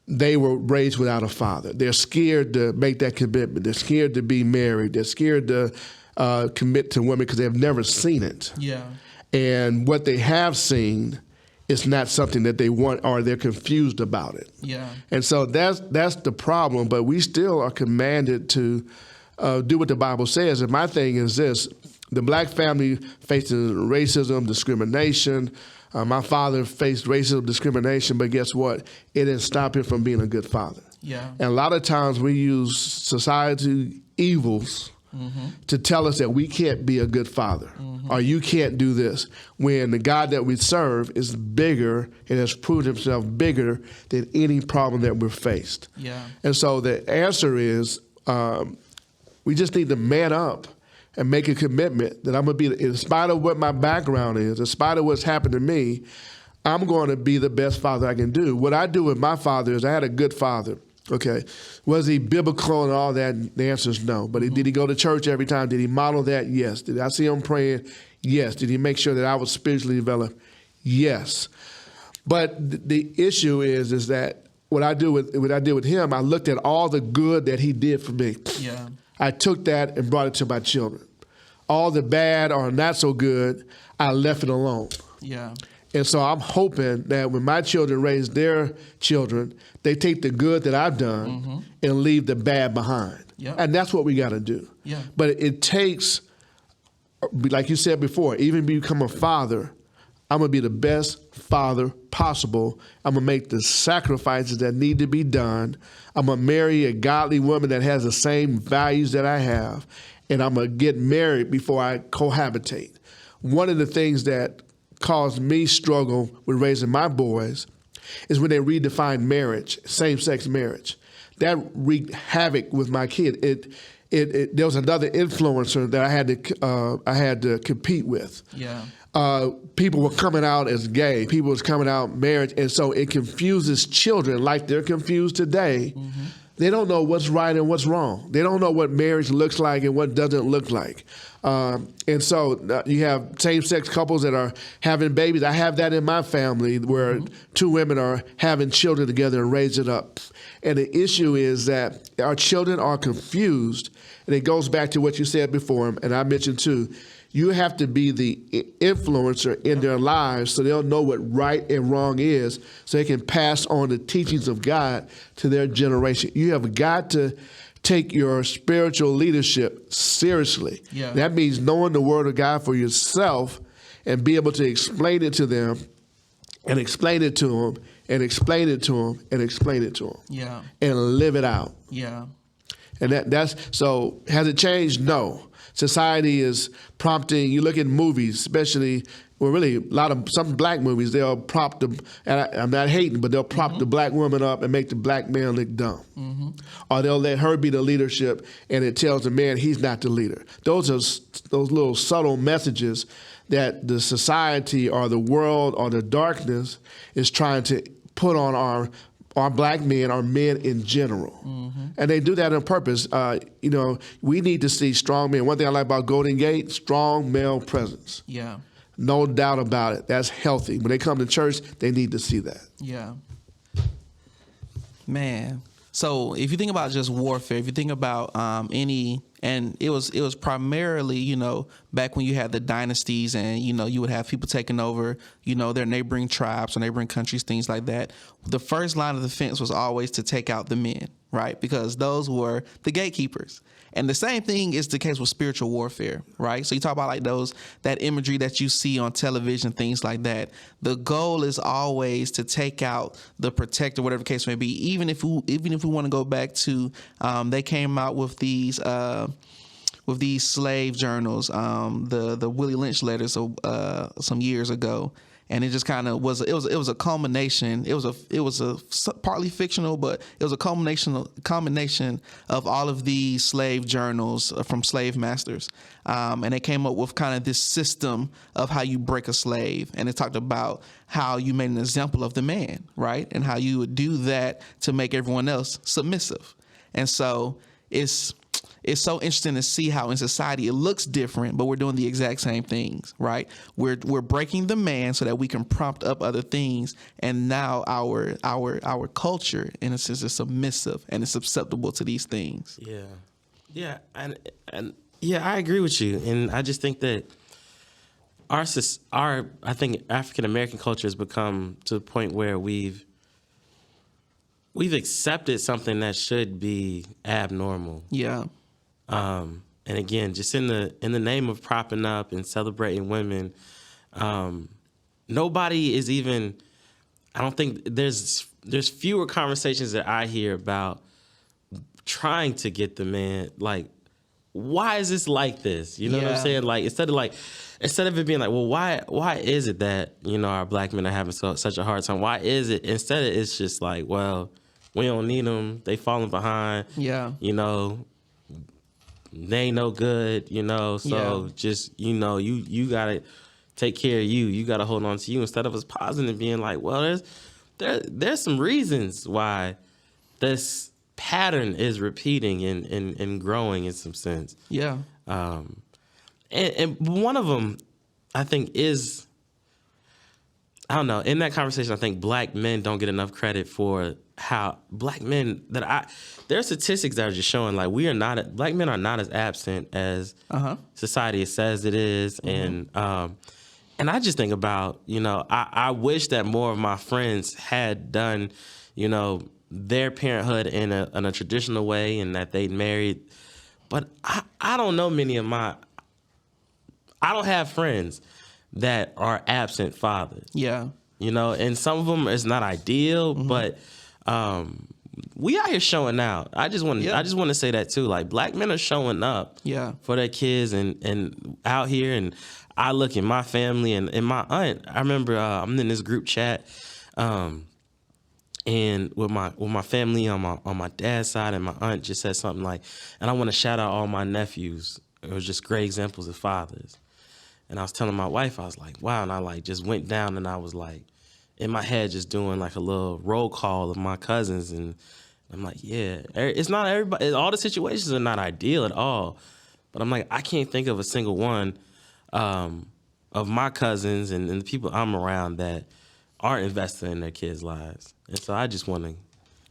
they were raised without a father. They're scared to make that commitment. They're scared to be married. They're scared to commit to women because they've never seen it. Yeah. And what they have seen is not something that they want, or they're confused about it. Yeah. And so that's the problem. But we still are commanded to do what the Bible says. And my thing is this: the black family faces racism, discrimination. My father faced racism, discrimination, but guess what? It didn't stop him from being a good father. Yeah. And a lot of times we use society evils to tell us that we can't be a good father or you can't do this, when the God that we serve is bigger and has proved himself bigger than any problem that we're faced. Yeah. And so the answer is we just need to man up and make a commitment that I'm going to be, in spite of what my background is, in spite of what's happened to me, I'm going to be the best father I can do. What I do with my father is I had a good father. Okay. Was he biblical and all that? The answer is no. But did he go to church every time? Did he model that? Yes. Did I see him praying? Yes. Did he make sure that I was spiritually developed? Yes. But the issue is that what I did with him, I looked at all the good that he did for me. Yeah. I took that and brought it to my children. All the bad or not so good, I left it alone. Yeah. And so I'm hoping that when my children raise their children, they take the good that I've done and leave the bad behind. Yep. And that's what we got to do. Yeah. But it takes, like you said before, even become a father, I'm going to be the best father possible. I'm going to make the sacrifices that need to be done. I'm going to marry a godly woman that has the same values that I have. And I'm going to get married before I cohabitate. One of the things that caused me struggle with raising my boys is when they redefined marriage, same-sex marriage. That wreaked havoc with my kid. There was another influencer that I had to compete with. Yeah. People were coming out as gay. People was coming out marriage, and so it confuses children like they're confused today. They don't know what's right and what's wrong. They don't know what marriage looks like and what doesn't look like. And so you have same-sex couples that are having babies. I have that in my family where two women are having children together and raising up. And the issue is that our children are confused, and it goes back to what you said before, and I mentioned too. You have to be the influencer in their lives so they'll know what right and wrong is so they can pass on the teachings of God to their generation. You have got to take your spiritual leadership seriously. Yeah. That means knowing the Word of God for yourself and be able to explain it to them and explain it to them and explain it to them and explain it to them. Yeah. And live it out. Yeah. And that's so. Has it changed? No. Society is prompting. You look at movies, especially, well, really, some black movies. They'll prop them, and I'm not hating, but they'll prop the black woman up and make the black man look dumb, or they'll let her be the leadership, and it tells the man he's not the leader. Those little subtle messages that the society or the world or the darkness is trying to put on our black men, our men in general. And they do that on purpose. We need to see strong men. One thing I like about Golden Gate, strong male presence. Yeah. No doubt about it. That's healthy. When they come to church, they need to see that. Yeah. Man. So if you think about just warfare, if you think about and it was primarily, back when you had the dynasties and, you would have people taking over, their neighboring tribes or neighboring countries, things like that. The first line of defense was always to take out the men, right? Because those were the gatekeepers. And the same thing is the case with spiritual warfare, right? So you talk about like that imagery that you see on television, things like that. The goal is always to take out the protector, whatever the case may be. Even if we want to go back to, they came out with these slave journals, the Willie Lynch letters some years ago. And it just kind of was a culmination. It was a partly fictional, but it was a combination of all of these slave journals from slave masters. And they came up with kind of this system of how you break a slave. And it talked about how you made an example of the man, right? And how you would do that to make everyone else submissive. And so it's so interesting to see how in society it looks different, but we're doing the exact same things, right? We're breaking the man so that we can prompt up other things, and now our culture, in a sense, is submissive and is susceptible to these things. Yeah, and I agree with you, and I just think that our African American culture has become to the point where we've accepted something that should be abnormal. Yeah. And again, just in the name of propping up and celebrating women, nobody is even. I don't think there's fewer conversations that I hear about trying to get the man, like, why is this like this? You know what I'm saying? Like instead of it being like, well, why is it that our black men are having such a hard time? Why is it? Instead, it's just like, well, we don't need them. They falling behind. Yeah. They ain't no good, so just, you got to take care of you. You got to hold on to you instead of us pausing and being like, well, there's some reasons why this pattern is repeating and growing in some sense. Yeah. And one of them, I think, is, I don't know, in that conversation, I think black men don't get enough credit for how black men there are statistics that are just showing like black men are not as absent as society says it is. And I just think about, I wish that more of my friends had done, their parenthood in a traditional way and that they'd married. But I don't know I don't have friends that are absent fathers. Yeah. And some of them is not ideal, but we out here showing out. I just want to say that too. Like black men are showing up for their kids and out here. And I look at my family and my aunt. I remember I'm in this group chat, and with my family on my dad's side, and my aunt just said something like, and I want to shout out all my nephews. It was just great examples of fathers. And I was telling my wife, I was like, wow. And I just went down and I was like, in my head, just doing like a little roll call of my cousins. And I'm like, yeah, it's not everybody, all the situations are not ideal at all. But I'm like, I can't think of a single one of my cousins and the people I'm around that aren't invested in their kids' lives. And so I just want to.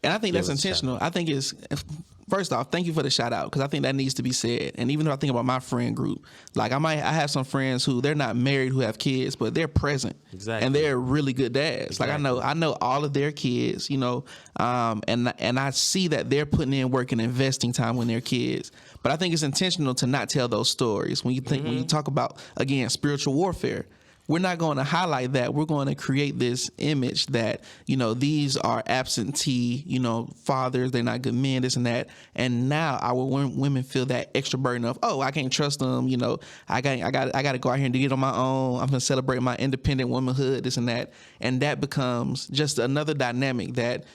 And I think that's intentional. I think it's, First off, thank you for the shout out, because I think that needs to be said. And even though I think about my friend group, like I have some friends who they're not married who have kids, but they're present. Exactly. And they're really good dads. Exactly. Like I know all of their kids, you know, and I see that they're putting in work and investing time with their kids. But I think it's intentional to not tell those stories. When you talk about, again, spiritual warfare, we're not going to highlight that. We're going to create this image that, you know, these are absentee, you know, fathers. They're not good men, this and that. And now our women feel that extra burden of, oh, I can't trust them. You know, I got to go out here and do it on my own. I'm going to celebrate my independent womanhood, this and that. And that becomes just another dynamic that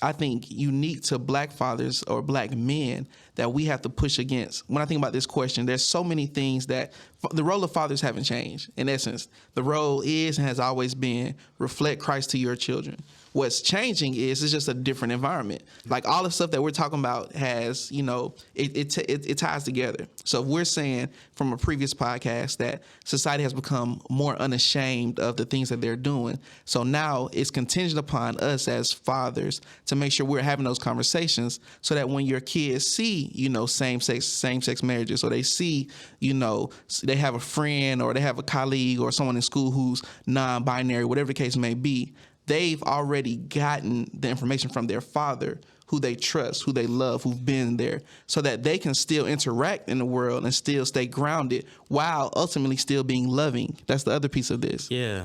I think unique to Black fathers or Black men that we have to push against. When I think about this question, there's so many things that the role of fathers haven't changed. In essence, the role is and has always been reflect Christ to your children. What's changing is it's just a different environment. Like all the stuff that we're talking about has, you know, it ties together. So if we're saying from a previous podcast that society has become more unashamed of the things that they're doing, so now it's contingent upon us as fathers to make sure we're having those conversations so that when your kids see, you know, same sex marriages, or they see, you know, they have a friend or they have a colleague or someone in school who's non-binary, whatever the case may be, they've already gotten the information from their father, who they trust, who they love, who've been there, so that they can still interact in the world and still stay grounded while ultimately still being loving. That's the other piece of this. Yeah.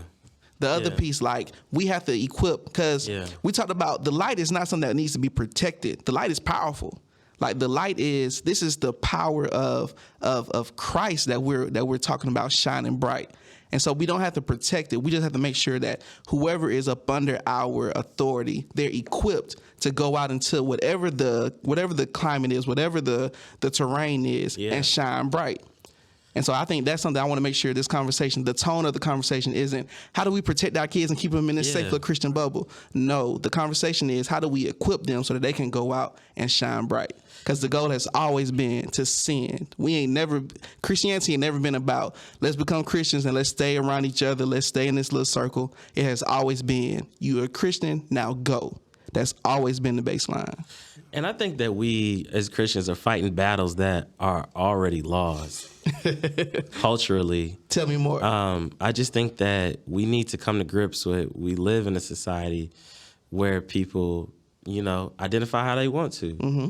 The other piece, like, we have to equip, because we talked about the light is not something that needs to be protected. The light is powerful. Like the light is, this is the power of Christ that we're talking about shining bright. And so we don't have to protect it. We just have to make sure that whoever is up under our authority, they're equipped to go out into whatever the climate is, whatever the terrain is, and shine bright. And so I think that's something I want to make sure this conversation, the tone of the conversation isn't how do we protect our kids and keep them in this safe little Christian bubble. No, the conversation is how do we equip them so that they can go out and shine bright. Because the goal has always been to sin. Christianity ain't never been about let's become Christians and let's stay around each other. Let's stay in this little circle. It has always been you're a Christian, now go. That's always been the baseline. And I think that we as Christians are fighting battles that are already lost culturally. Tell me more. I just think that we need to come to grips with we live in a society where people, you know, identify how they want to. Mm-hmm.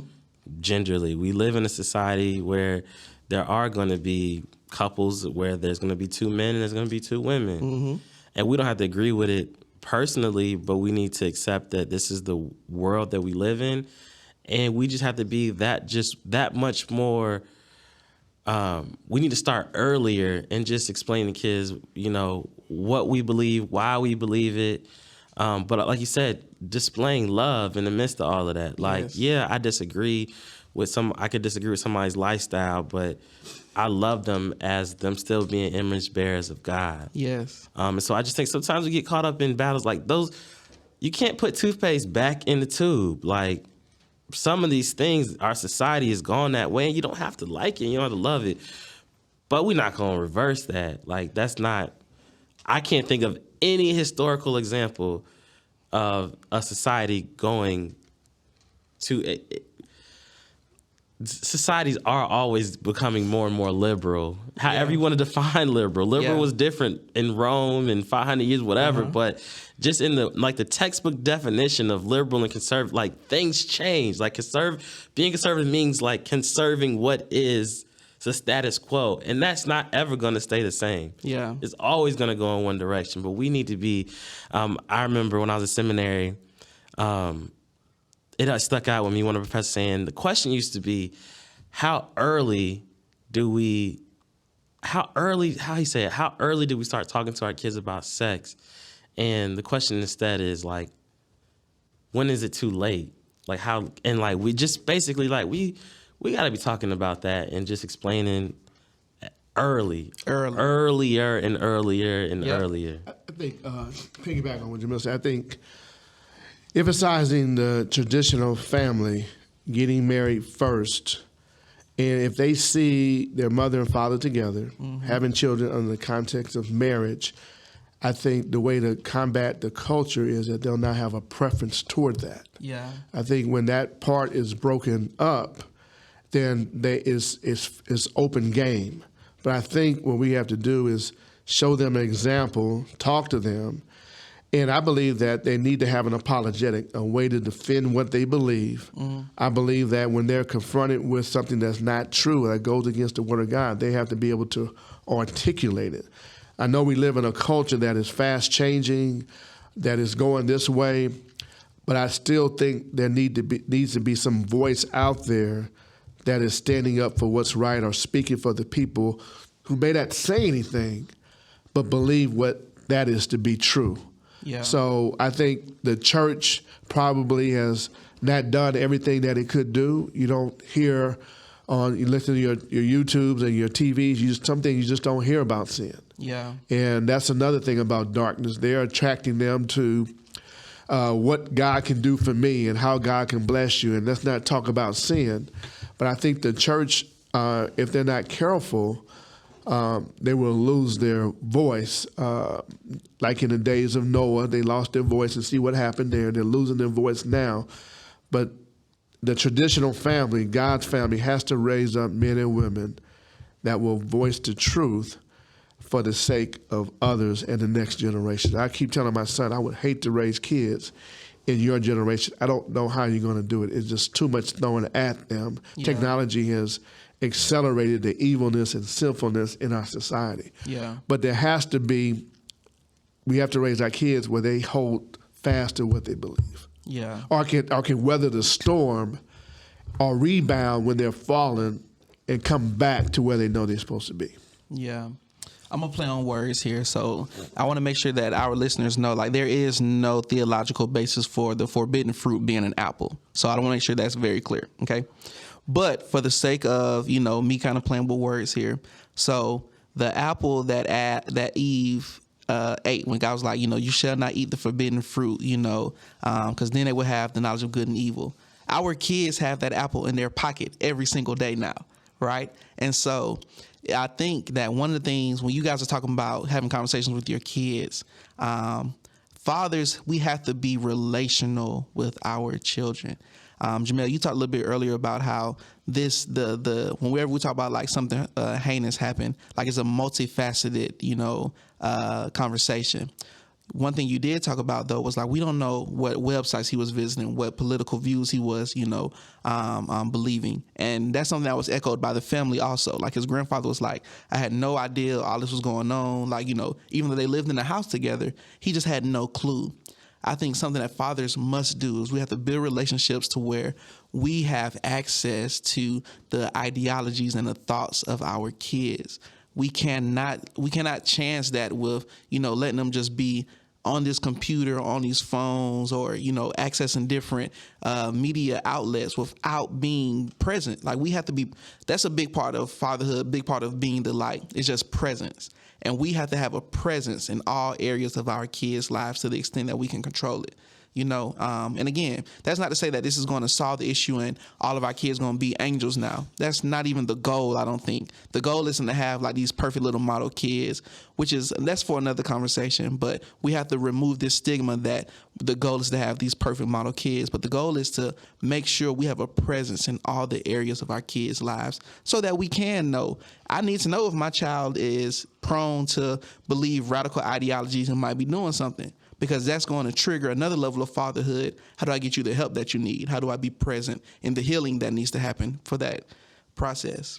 Genderly. We live in a society where there are going to be couples where there's going to be two men and there's going to be two women. Mm-hmm. And we don't have to agree with it personally, but we need to accept that this is the world that we live in. And we just have to be that much more. We need to start earlier and just explain to kids, you know, what we believe, why we believe it. But like you said, displaying love in the midst of all of that. Like, I could disagree with somebody's lifestyle, but I love them as them still being image bearers of God. Yes. And so I just think sometimes we get caught up in battles like those. You can't put toothpaste back in the tube. Like some of these things, our society has gone that way, and you don't have to like it. You don't have to love it. But we're not going to reverse that. Like that's not. I can't think of any historical example of a society going to societies are always becoming more and more liberal. However you want to define liberal. Liberal was different in Rome and 500 years, whatever. But just in the textbook definition of liberal and conservative, like things change. Like being conservative means like conserving what is the status quo, and that's not ever going to stay the same. Yeah, it's always going to go in one direction. But we need to be. I remember when I was in seminary, it stuck out with me. One of the professors saying the question used to be, how early do we start talking to our kids about sex? And the question instead is like, when is it too late? Like how? And like we just basically like we got to be talking about that and just explaining earlier and earlier. I think, piggyback on what Jammel said, I think emphasizing the traditional family, getting married first, and if they see their mother and father together, having children under the context of marriage, I think the way to combat the culture is that they'll not have a preference toward that. Yeah. I think when that part is broken up, then it's open game. But I think what we have to do is show them an example, talk to them, and I believe that they need to have an apologetic, a way to defend what they believe. I believe that when they're confronted with something that's not true, that goes against the Word of God, they have to be able to articulate it. I know we live in a culture that is fast changing, that is going this way, but I still think there needs to be some voice out there that is standing up for what's right or speaking for the people who may not say anything, but believe what that is to be true. Yeah. So I think the church probably has not done everything that it could do. You don't hear you listen to your YouTubes and your TVs, some things you just don't hear about sin. Yeah. And that's another thing about darkness. They're attracting them to what God can do for me and how God can bless you. And let's not talk about sin. But I think the church, if they're not careful, they will lose their voice. Like in the days of Noah, they lost their voice, and see what happened there. They're losing their voice now. But the traditional family, God's family, has to raise up men and women that will voice the truth for the sake of others and the next generation. I keep telling my son, I would hate to raise kids in your generation. I don't know how you're going to do it. It's just too much throwing at them. Yeah. Technology has accelerated the evilness and sinfulness in our society. Yeah. But there has to be, we have to raise our kids where they hold fast to what they believe. Yeah. Or can weather the storm or rebound when they're fallen and come back to where they know they're supposed to be. Yeah. I'm going to play on words here. So I want to make sure that our listeners know, like, there is no theological basis for the forbidden fruit being an apple. So I want to make sure that's very clear. Okay. But for the sake of, me kind of playing with words here. So the apple that Eve ate when God was like, you shall not eat the forbidden fruit, because then they will have the knowledge of good and evil. Our kids have that apple in their pocket every single day now, right? And so I think that one of the things when you guys are talking about having conversations with your kids, fathers, we have to be relational with our children. Jammel, you talked a little bit earlier about how whenever we talk about like something heinous happened, like it's a multifaceted, conversation. One thing you did talk about, though, was like we don't know what websites he was visiting, what political views he was, believing. And that's something that was echoed by the family also. Like his grandfather was like, I had no idea all this was going on. Like, even though they lived in a house together, he just had no clue. I think something that fathers must do is we have to build relationships to where we have access to the ideologies and the thoughts of our kids. We cannot chance that with, letting them just be on this computer, on these phones, or, accessing different media outlets without being present. Like we have to be, that's a big part of fatherhood, big part of being the light. It's just presence. And we have to have a presence in all areas of our kids' lives to the extent that we can control it. And again, that's not to say that this is going to solve the issue and all of our kids going to be angels now. That's not even the goal, I don't think. The goal isn't to have like these perfect little model kids, that's for another conversation. But we have to remove this stigma that the goal is to have these perfect model kids. But the goal is to make sure we have a presence in all the areas of our kids' lives so that we can know. I need to know if my child is prone to believe radical ideologies and might be doing something. Because that's going to trigger another level of fatherhood. How do I get you the help that you need? How do I be present in the healing that needs to happen for that process?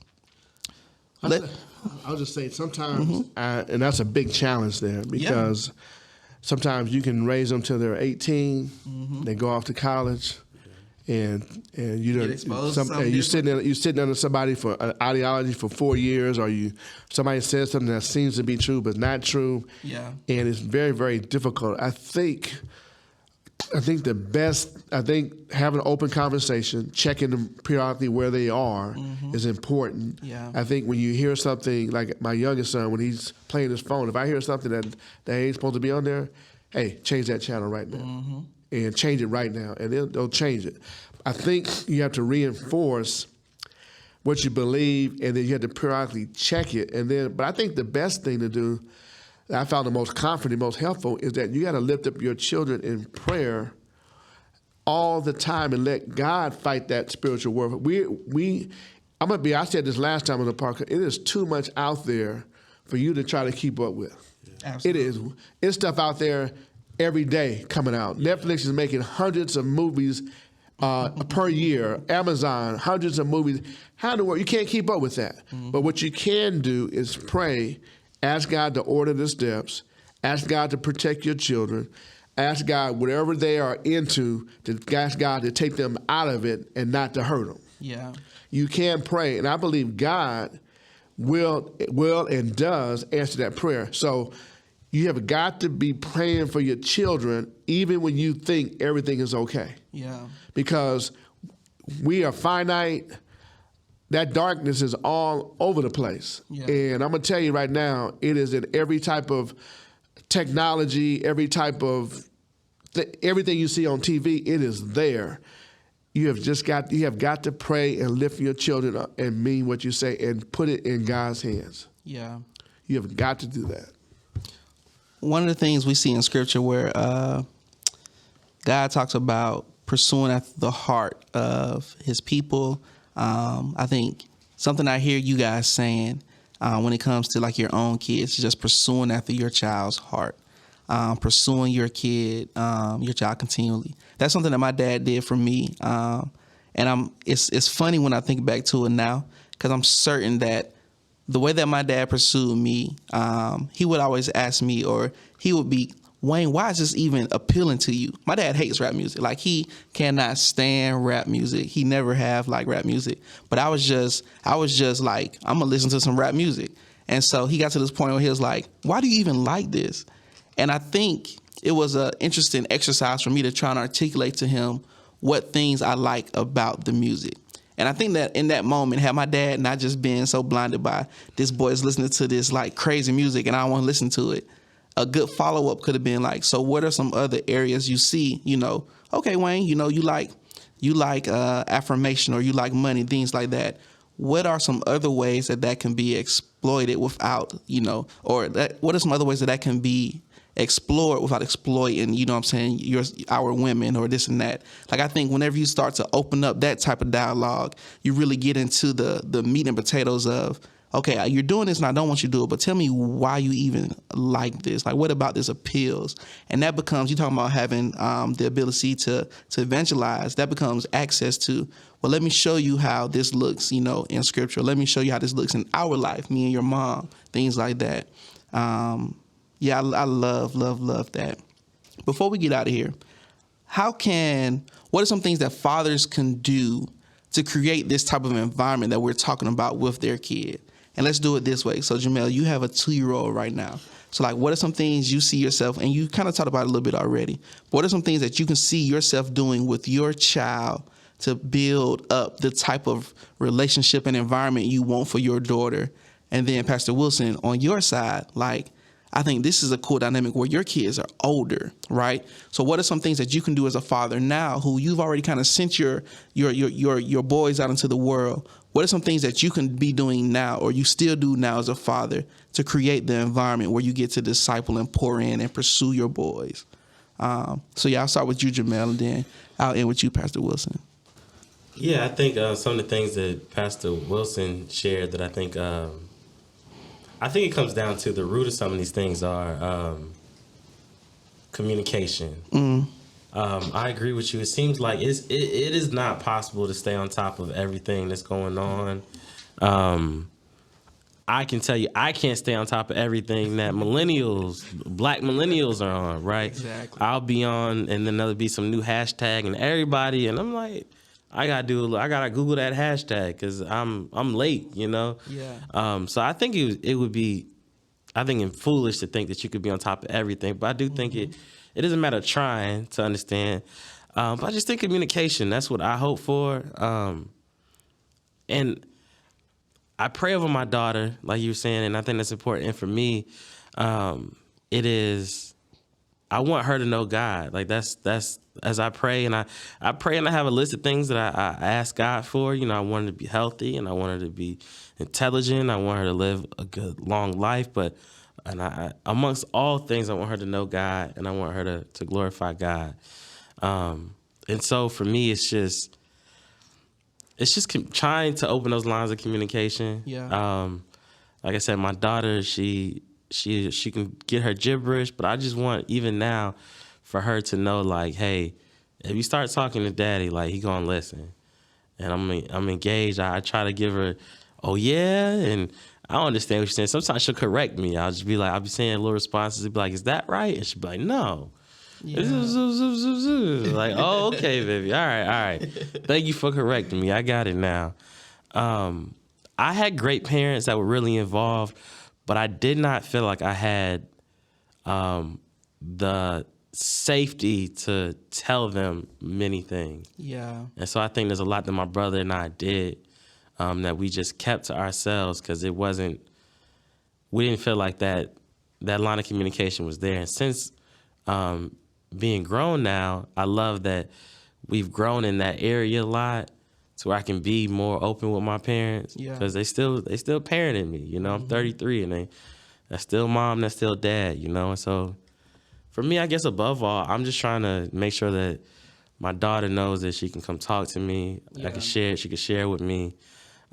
I'll just say sometimes, and that's a big challenge there because sometimes you can raise them till they're 18, they go off to college, and you're sitting under somebody for an ideology for 4 years, or somebody says something that seems to be true but not true. Yeah, and it's very, very difficult. I think having an open conversation, checking them periodically where they are is important. Yeah, I think when you hear something like my youngest son, when he's playing his phone, if I hear something that ain't supposed to be on there, hey, change that channel right now. And change it right now, and they'll change it. I think you have to reinforce what you believe, and then you have to periodically check it. But I think the best thing to do I found the most comforting, most helpful is that you got to lift up your children in prayer all the time and let God fight that spiritual warfare. I said this last time on the podcast, it is too much out there for you to try to keep up with. Absolutely. It is. It's stuff out there every day coming out. Netflix is making hundreds of movies per year. Amazon, hundreds of movies. How in the world? You can't keep up with that. Mm-hmm. But what you can do is pray, ask God to order the steps, ask God to protect your children, ask God whatever they are into, to ask God to take them out of it and not to hurt them. Yeah. You can pray, and I believe God will and does answer that prayer. So you have got to be praying for your children even when you think everything is okay. Yeah. Because we are finite. That darkness is all over the place. Yeah. And I'm going to tell you right now, it is in every type of technology, every type of everything you see on TV, it is there. You have got to pray and lift your children up and mean what you say and put it in God's hands. Yeah. You have got to do that. One of the things we see in Scripture where God talks about pursuing after the heart of his people. I think something I hear you guys saying when it comes to like your own kids, just pursuing after your child's heart. Pursuing your kid, your child continually. That's something that my dad did for me. And it's funny when I think back to it now, because I'm certain that the way that my dad pursued me, he would always ask me, or he would be, Wayne, why is this even appealing to you? My dad hates rap music. Like, he cannot stand rap music. He never have liked rap music. But I was just like, I'm gonna listen to some rap music. And so he got to this point where he was like, why do you even like this? And I think it was an interesting exercise for me to try and articulate to him what things I like about the music. And I think that in that moment, had my dad not just been so blinded by this boy is listening to this like crazy music and I don't want to listen to it, a good follow-up could have been like, so what are some other areas you see, okay, Wayne, you like affirmation, or you like money, things like that. What are some other ways that can be exploited without, what are some other ways that can be explored without exploiting, our women or this and that. Like, I think whenever you start to open up that type of dialogue, you really get into the meat and potatoes of, okay, you're doing this and I don't want you to do it, but tell me why you even like this. Like, what about this appeals? And that becomes, you're talking about having the ability to evangelize. That becomes access to, well, let me show you how this looks, in Scripture. Let me show you how this looks in our life, me and your mom, things like that. Yeah, I love that. Before we get out of here, what are some things that fathers can do to create this type of environment that we're talking about with their kid? And let's do it this way. So, Jammel, you have a 2-year-old right now. So, like, what are some things you see yourself, and you kind of talked about it a little bit already, what are some things that you can see yourself doing with your child to build up the type of relationship and environment you want for your daughter? And then, Pastor Wilson, on your side, like, I think this is a cool dynamic where your kids are older, right? So what are some things that you can do as a father now, who you've already kind of sent your boys out into the world? What are some things that you can be doing now, or you still do now as a father, to create the environment where you get to disciple and pour in and pursue your boys? So yeah, I'll start with you, Jammel, and then I'll end with you, Pastor Wilson. Yeah, I think some of the things that Pastor Wilson shared that I think it comes down to the root of some of these things are communication. Mm. I agree with you. It seems like it is not possible to stay on top of everything that's going on. I can tell you, I can't stay on top of everything that black millennials are on, right? Exactly. I'll be on, and then there'll be some new hashtag, and everybody, and I'm like, I gotta Google that hashtag because I'm late, Yeah. So I think it would be, foolish to think that you could be on top of everything. But I do think it is a matter of trying to understand. But I just think communication. That's what I hope for. And I pray over my daughter, like you were saying, and I think that's important. And for me, it is I want her to know God. Like that's as I pray, and I pray, and I have a list of things that I ask God for. You know, I want her to be healthy, and I want her to be intelligent. I want her to live a good long life, and I amongst all things, I want her to know God, and I want her to glorify God. And so for me, it's just trying to open those lines of communication. Yeah. Like I said, my daughter, she can get her gibberish, but I just want, even now, for her to know, like, hey, if you start talking to daddy, like, he gonna listen. And I'm engaged. I try to give her, oh yeah, and I don't understand what she's saying. Sometimes she'll correct me. I'll be saying little responses. Be like, is that right? And she'll be like, no. Yeah. Like, oh, okay, baby. All right. Thank you for correcting me. I got it now. I had great parents that were really involved, but I did not feel like I had the safety to tell them many things. Yeah. And so I think there's a lot that my brother and I did that we just kept to ourselves because we didn't feel like that line of communication was there. And since being grown now, I love that we've grown in that area a lot to where I can be more open with my parents because they still parenting me. You know, I'm 33 and that's still mom, that's still dad, you know. And so for me, I guess above all, I'm just trying to make sure that my daughter knows that she can come talk to me. She can share with me.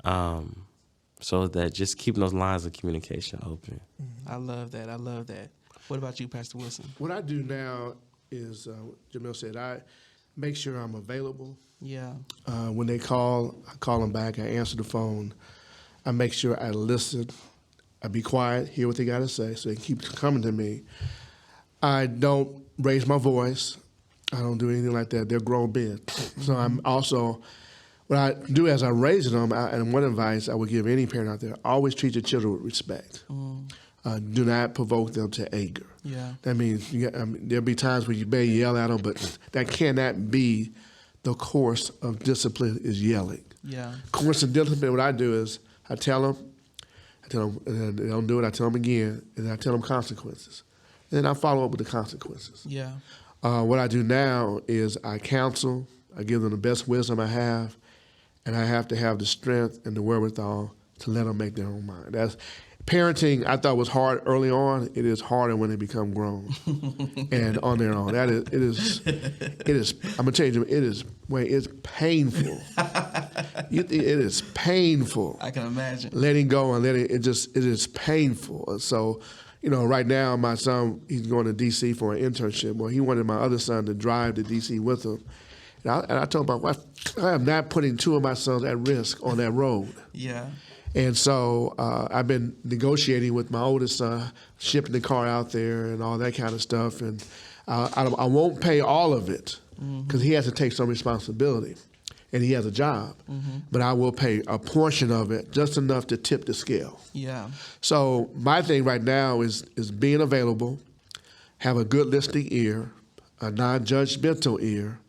So that just keeping those lines of communication open. I love that. What about you, Pastor Wilson? What I do now is, Jammel said, I make sure I'm available. Yeah. When they call, I call them back. I answer the phone. I make sure I listen. I be quiet, hear what they got to say, so they keep coming to me. I don't raise my voice. I don't do anything like that. They're grown men. So I'm also, what I do as I raise them, and one advice I would give any parent out there, always treat your children with respect. Do not provoke them to anger. Yeah. That means there'll be times when you may yell at them, but that cannot be the course of discipline is yelling. Yeah. Course of discipline, what I do is I tell them, and they don't do it, I tell them again, and I tell them consequences. And then I follow up with the consequences. Yeah. What I do now is I counsel, I give them the best wisdom I have, and I have to have the strength and the wherewithal to let them make their own mind. That's parenting. I thought was hard early on. It is harder when they become grown and on their own. It is. I'm gonna tell you, it's painful. It is painful. I can imagine letting go and letting it is painful. And so, right now my son, he's going to D.C. for an internship. Well, he wanted my other son to drive to D.C. with him. And I told my wife, I am not putting two of my sons at risk on that road. Yeah. And so I've been negotiating with my oldest son, shipping the car out there and all that kind of stuff. And I won't pay all of it because he has to take some responsibility and he has a job. But I will pay a portion of it, just enough to tip the scale. Yeah. So my thing right now is being available, have a good listening ear, a non-judgmental ear,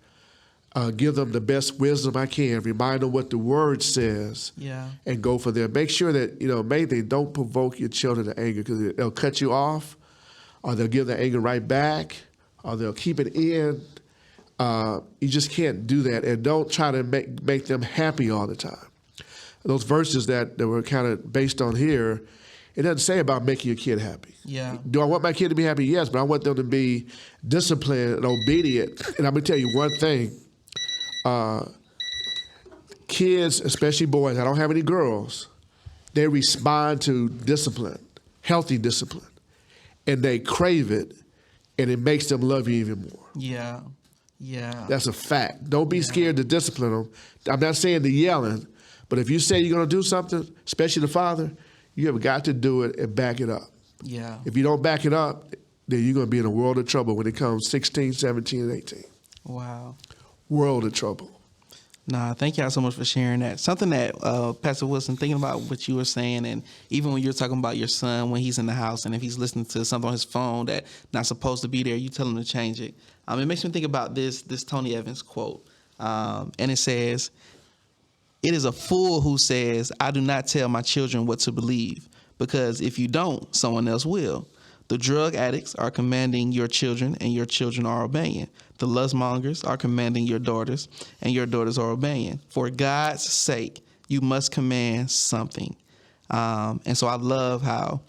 give them the best wisdom I can, remind them what the word says, and go for them. Make sure that, maybe don't provoke your children to anger because they'll cut you off, or they'll give the anger right back, or they'll keep it in. You just can't do that, and don't try to make them happy all the time. Those verses that were kind of based on here, it doesn't say about making your kid happy. Yeah. Do I want my kid to be happy? Yes, but I want them to be disciplined and obedient. And I'm going to tell you one thing. Kids, especially boys, I don't have any girls, they respond to discipline, healthy discipline, and they crave it, and it makes them love you even more. Yeah. Yeah. That's a fact. Don't be scared to discipline them. I'm not saying the yelling, but if you say you're going to do something, especially the father, you have got to do it and back it up. Yeah. If you don't back it up, then you're going to be in a world of trouble when it comes 16, 17, and 18. Wow. World of trouble. Nah, thank y'all so much for sharing that. Something that, Pastor Wilson, thinking about what you were saying, and even when you're talking about your son when he's in the house and if he's listening to something on his phone that not supposed to be there, you tell him to change it. It makes me think about this Tony Evans quote, and it says, "It is a fool who says, I do not tell my children what to believe, because if you don't, someone else will. The drug addicts are commanding your children, and your children are obeying. The lustmongers are commanding your daughters, and your daughters are obeying. For God's sake, you must command something. And so I love how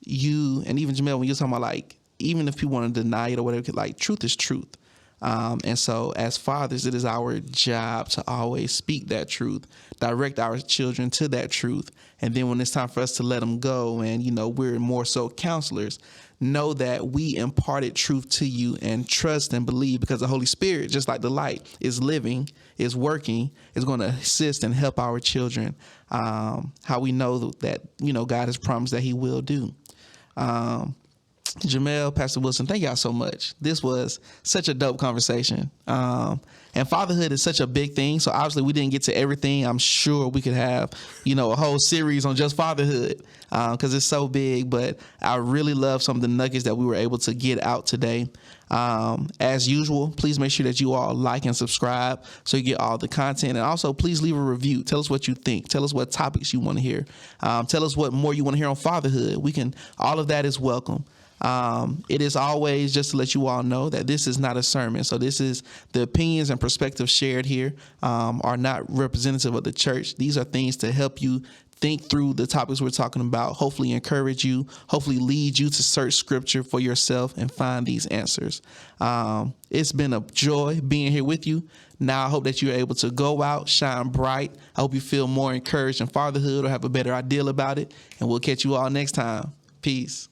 you, and even Jammel, when you're talking about, like, even if people want to deny it or whatever, like, truth is truth. And so as fathers, it is our job to always speak that truth, direct our children to that truth. And then when it's time for us to let them go, and, we're more so counselors, know that we imparted truth to you, and trust and believe, because the Holy Spirit, just like the light, is living, is working, is going to assist and help our children. How we know that, God has promised that he will do. Jammel, Pastor Wilson, thank y'all so much. This was such a dope conversation. And fatherhood is such a big thing. So obviously we didn't get to everything. I'm sure we could have, a whole series on just fatherhood because it's so big. But I really love some of the nuggets that we were able to get out today. As usual, please make sure that you all like and subscribe so you get all the content. And also, please leave a review. Tell us what you think. Tell us what topics you want to hear. Tell us what more you want to hear on fatherhood. All of that is welcome. It is always just to let you all know that this is not a sermon. So this is the opinions and perspectives shared here are not representative of the church. These are things to help you think through the topics we're talking about, hopefully encourage you, hopefully lead you to search scripture for yourself and find these answers. It's been a joy being here with you. Now I hope that you're able to go out, shine bright. I hope you feel more encouraged in fatherhood or have a better idea about it. And we'll catch you all next time. Peace.